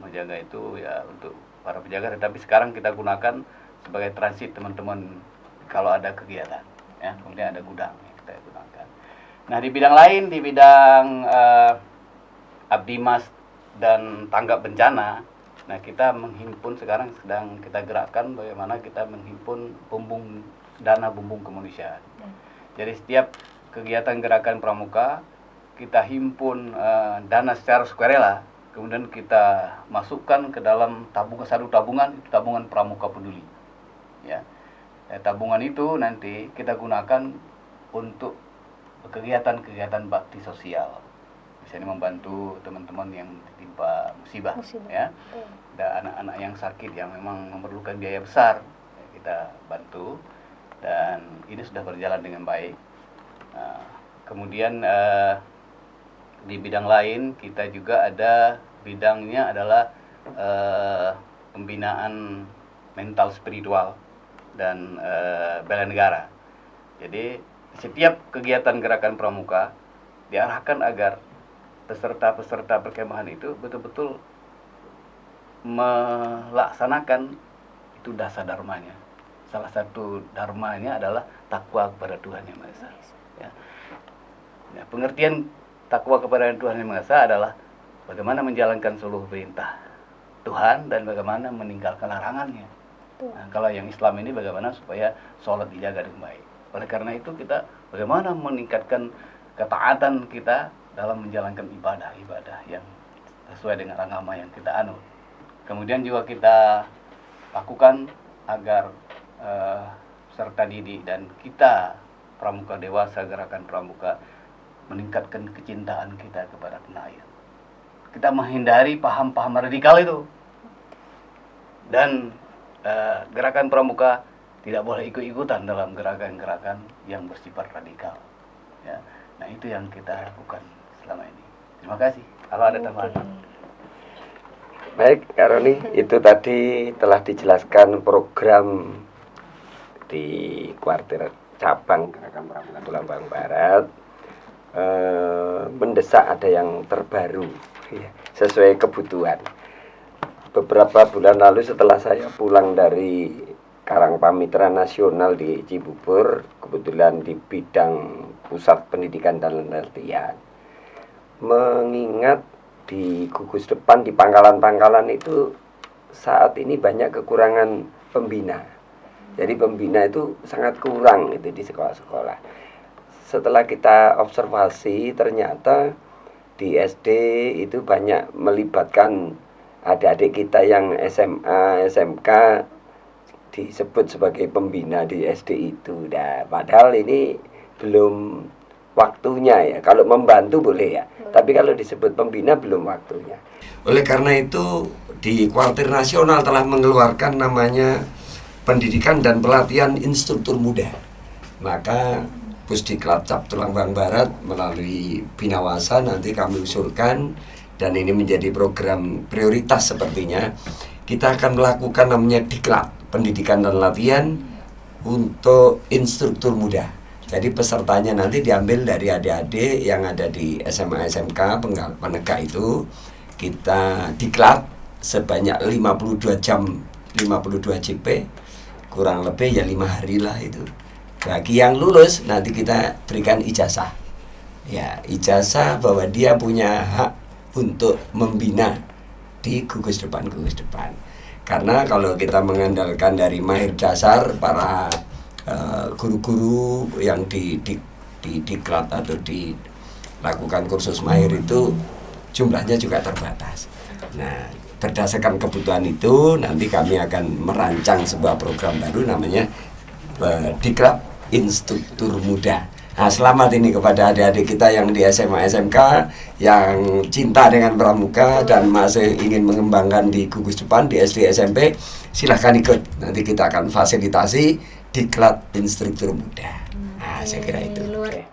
[SPEAKER 5] Rumah jaga itu ya untuk para penjaga, tetapi sekarang kita gunakan sebagai transit teman-teman kalau ada kegiatan, ya. Kemudian ada gudang yang kita gunakan. Nah, di bidang lain, di bidang Abdimas dan tanggap bencana, nah kita menghimpun, sekarang sedang kita gerakkan bagaimana kita menghimpun dana bumbung kemanusiaan. Jadi setiap kegiatan gerakan pramuka kita himpun dana secara sukarela, kemudian kita masukkan ke dalam tabungan itu tabungan pramuka peduli, ya. Tabungan itu nanti kita gunakan untuk kegiatan bakti sosial. misalnya membantu teman-teman yang ditimpa musibah, ya, ada anak-anak yang sakit yang memang memerlukan biaya besar, ya, kita bantu, dan ini sudah berjalan dengan baik. Kemudian di bidang lain kita juga ada bidangnya adalah pembinaan mental spiritual dan bela negara. Jadi setiap kegiatan gerakan pramuka diarahkan agar peserta-peserta perkemahan itu betul-betul melaksanakan itu dasar dharmanya. Salah satu dharmanya adalah takwa kepada Tuhan Yang Maha Esa. Ya. Ya, pengertian takwa kepada Tuhan Yang Maha Esa adalah bagaimana menjalankan seluruh perintah Tuhan dan bagaimana meninggalkan larangannya. Nah, kalau yang Islam ini bagaimana supaya sholat dijaga dengan baik. Oleh karena itu kita bagaimana meningkatkan ketaatan kita dalam menjalankan ibadah-ibadah yang sesuai dengan agama yang kita anut. Kemudian juga kita lakukan agar peserta didik dan kita pramuka dewasa gerakan pramuka meningkatkan kecintaan kita kepada tanah air. Kita menghindari paham-paham radikal itu. Dan gerakan pramuka tidak boleh ikut-ikutan dalam gerakan-gerakan yang bersifat radikal. Ya. Nah, itu yang kita lakukan selama ini. Terima kasih. Kalau ada tambahan.
[SPEAKER 4] Baik, Kak Roni, itu tadi telah dijelaskan program di kuartir cabang Gerakan Pramuka Tulambang Barat. Mendesak ada yang terbaru, ya, sesuai kebutuhan. Beberapa bulan lalu setelah saya pulang dari Karang Pamitra Nasional di Cibubur, kebetulan di bidang pusat pendidikan dan latihan, mengingat di gugus depan, di pangkalan-pangkalan itu saat ini banyak kekurangan pembina. Jadi pembina itu sangat kurang itu di sekolah-sekolah. Setelah kita observasi, ternyata di SD itu banyak melibatkan adik-adik kita yang SMA, SMK disebut sebagai pembina di SD itu. Nah, padahal ini belum waktunya ya. Kalau membantu boleh ya, tapi kalau disebut pembina belum waktunya. Oleh karena itu di kuartir nasional telah mengeluarkan namanya pendidikan dan pelatihan instruktur muda. Maka Pusdiklat Cap Tulambang Barat melalui Binawasa nanti kami usulkan, dan ini menjadi program prioritas sepertinya. Kita akan melakukan namanya Diklat, pendidikan dan latihan untuk instruktur muda. Jadi pesertanya nanti diambil dari adik-adik yang ada di SMA SMK penegak itu. Kita diklat sebanyak 52 jam, 52 JP, kurang lebih ya 5 hari lah itu. Bagi yang lulus nanti kita berikan ijazah. Ya, ijazah bahwa dia punya hak untuk membina di gugus depan. Karena kalau kita mengandalkan dari mahir dasar para guru-guru yang di diklat atau dilakukan kursus mahir itu jumlahnya juga terbatas. Nah, berdasarkan kebutuhan itu nanti kami akan merancang sebuah program baru namanya Diklat Instruktur Muda. Nah, selamat ini kepada adik-adik kita yang di SMA SMK yang cinta dengan pramuka dan masih ingin mengembangkan di gugus depan di SD SMP, silahkan ikut. Nanti kita akan fasilitasi Diklat Instruktur Muda. Nah, saya kira itu.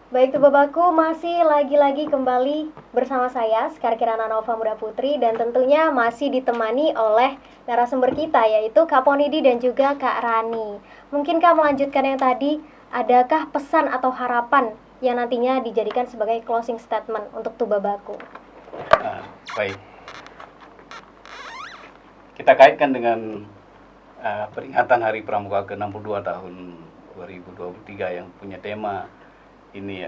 [SPEAKER 3] Baik tuh Bapakku, masih lagi-lagi kembali bersama saya Sekar Kirana Nova Muda Putri, dan tentunya masih ditemani oleh narasumber kita yaitu Kak Ponidi dan juga Kak Rani. Mungkin Kak melanjutkan yang tadi, adakah pesan atau harapan yang nantinya dijadikan sebagai closing statement untuk Tubabaku?
[SPEAKER 5] Baik. Kita kaitkan dengan peringatan Hari Pramuka ke-62 tahun 2023 yang punya tema ini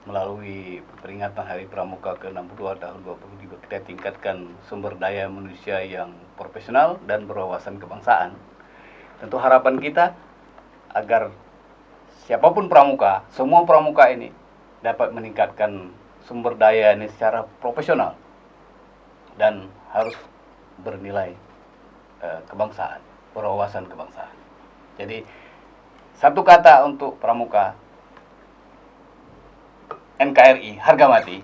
[SPEAKER 5] melalui peringatan Hari Pramuka ke-62 tahun 2023 kita tingkatkan sumber daya manusia yang profesional dan berwawasan kebangsaan. Tentu harapan kita agar siapapun pramuka, semua pramuka ini dapat meningkatkan sumber daya ini secara profesional dan harus bernilai kebangsaan, berwawasan kebangsaan. Jadi satu kata untuk pramuka, NKRI harga mati.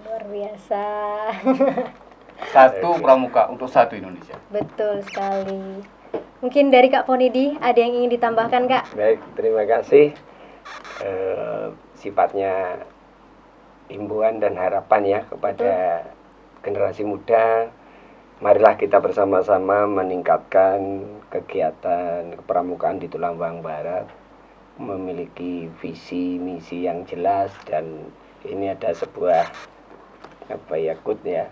[SPEAKER 3] Luar biasa.
[SPEAKER 5] Satu pramuka untuk satu Indonesia.
[SPEAKER 3] Betul sekali. Mungkin dari Kak Ponidi ada yang ingin ditambahkan, Kak?
[SPEAKER 4] Baik, terima kasih. Sifatnya himbauan dan harapan ya kepada generasi muda. Marilah kita bersama-sama meningkatkan kegiatan kepramukaan di Tulang Bawang Barat, memiliki visi misi yang jelas, dan ini ada sebuah quote ya.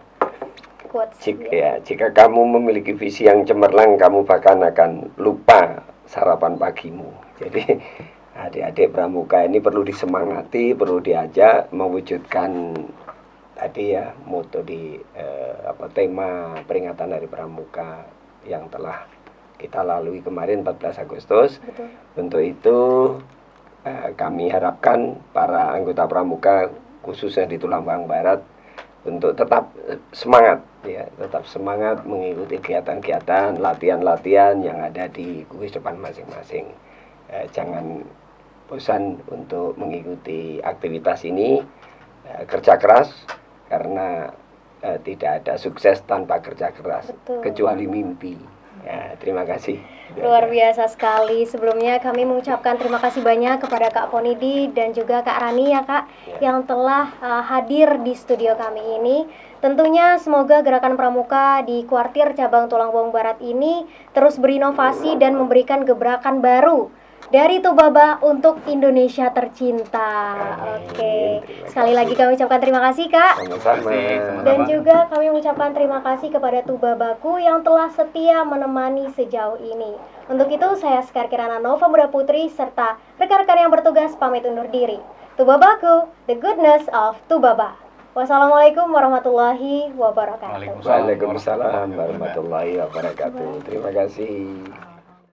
[SPEAKER 4] Jika kamu memiliki visi yang cemerlang, kamu bahkan akan lupa sarapan pagimu. Jadi adik-adik pramuka ini perlu disemangati, perlu diajak mewujudkan tadi ya moto di tema peringatan Hari Pramuka yang telah kita lalui kemarin 14 Agustus.
[SPEAKER 3] Betul.
[SPEAKER 4] Untuk itu kami harapkan para anggota pramuka khususnya di Tulang Bawang Barat untuk tetap semangat ya, tetap semangat mengikuti kegiatan-kegiatan, latihan-latihan yang ada di gugus depan masing-masing. Jangan bosan untuk mengikuti aktivitas ini, kerja keras karena tidak ada sukses tanpa kerja keras.
[SPEAKER 3] Betul. Kecuali
[SPEAKER 4] mimpi. Ya, terima kasih.
[SPEAKER 3] Luar biasa sekali. Sebelumnya kami mengucapkan terima kasih banyak kepada Kak Ponidi dan juga Kak Rani ya Kak, yang telah hadir di studio kami ini. Tentunya semoga Gerakan Pramuka di Kuartir Cabang Tulang Bawang Barat ini terus berinovasi dan memberikan gebrakan baru dari Tubaba untuk Indonesia tercinta. Oke. Sekali lagi kami ucapkan terima kasih Kak.
[SPEAKER 4] Sama-sama.
[SPEAKER 3] Dan juga kami mengucapkan terima kasih kepada Tubabaku yang telah setia menemani sejauh ini. Untuk itu saya Sekar Kirana Nova Muda Putri serta rekan-rekan yang bertugas pamit undur diri. Tubabaku, the goodness of Tubaba. Wassalamualaikum warahmatullahi wabarakatuh.
[SPEAKER 4] Waalaikumsalam warahmatullahi wabarakatuh. Terima kasih.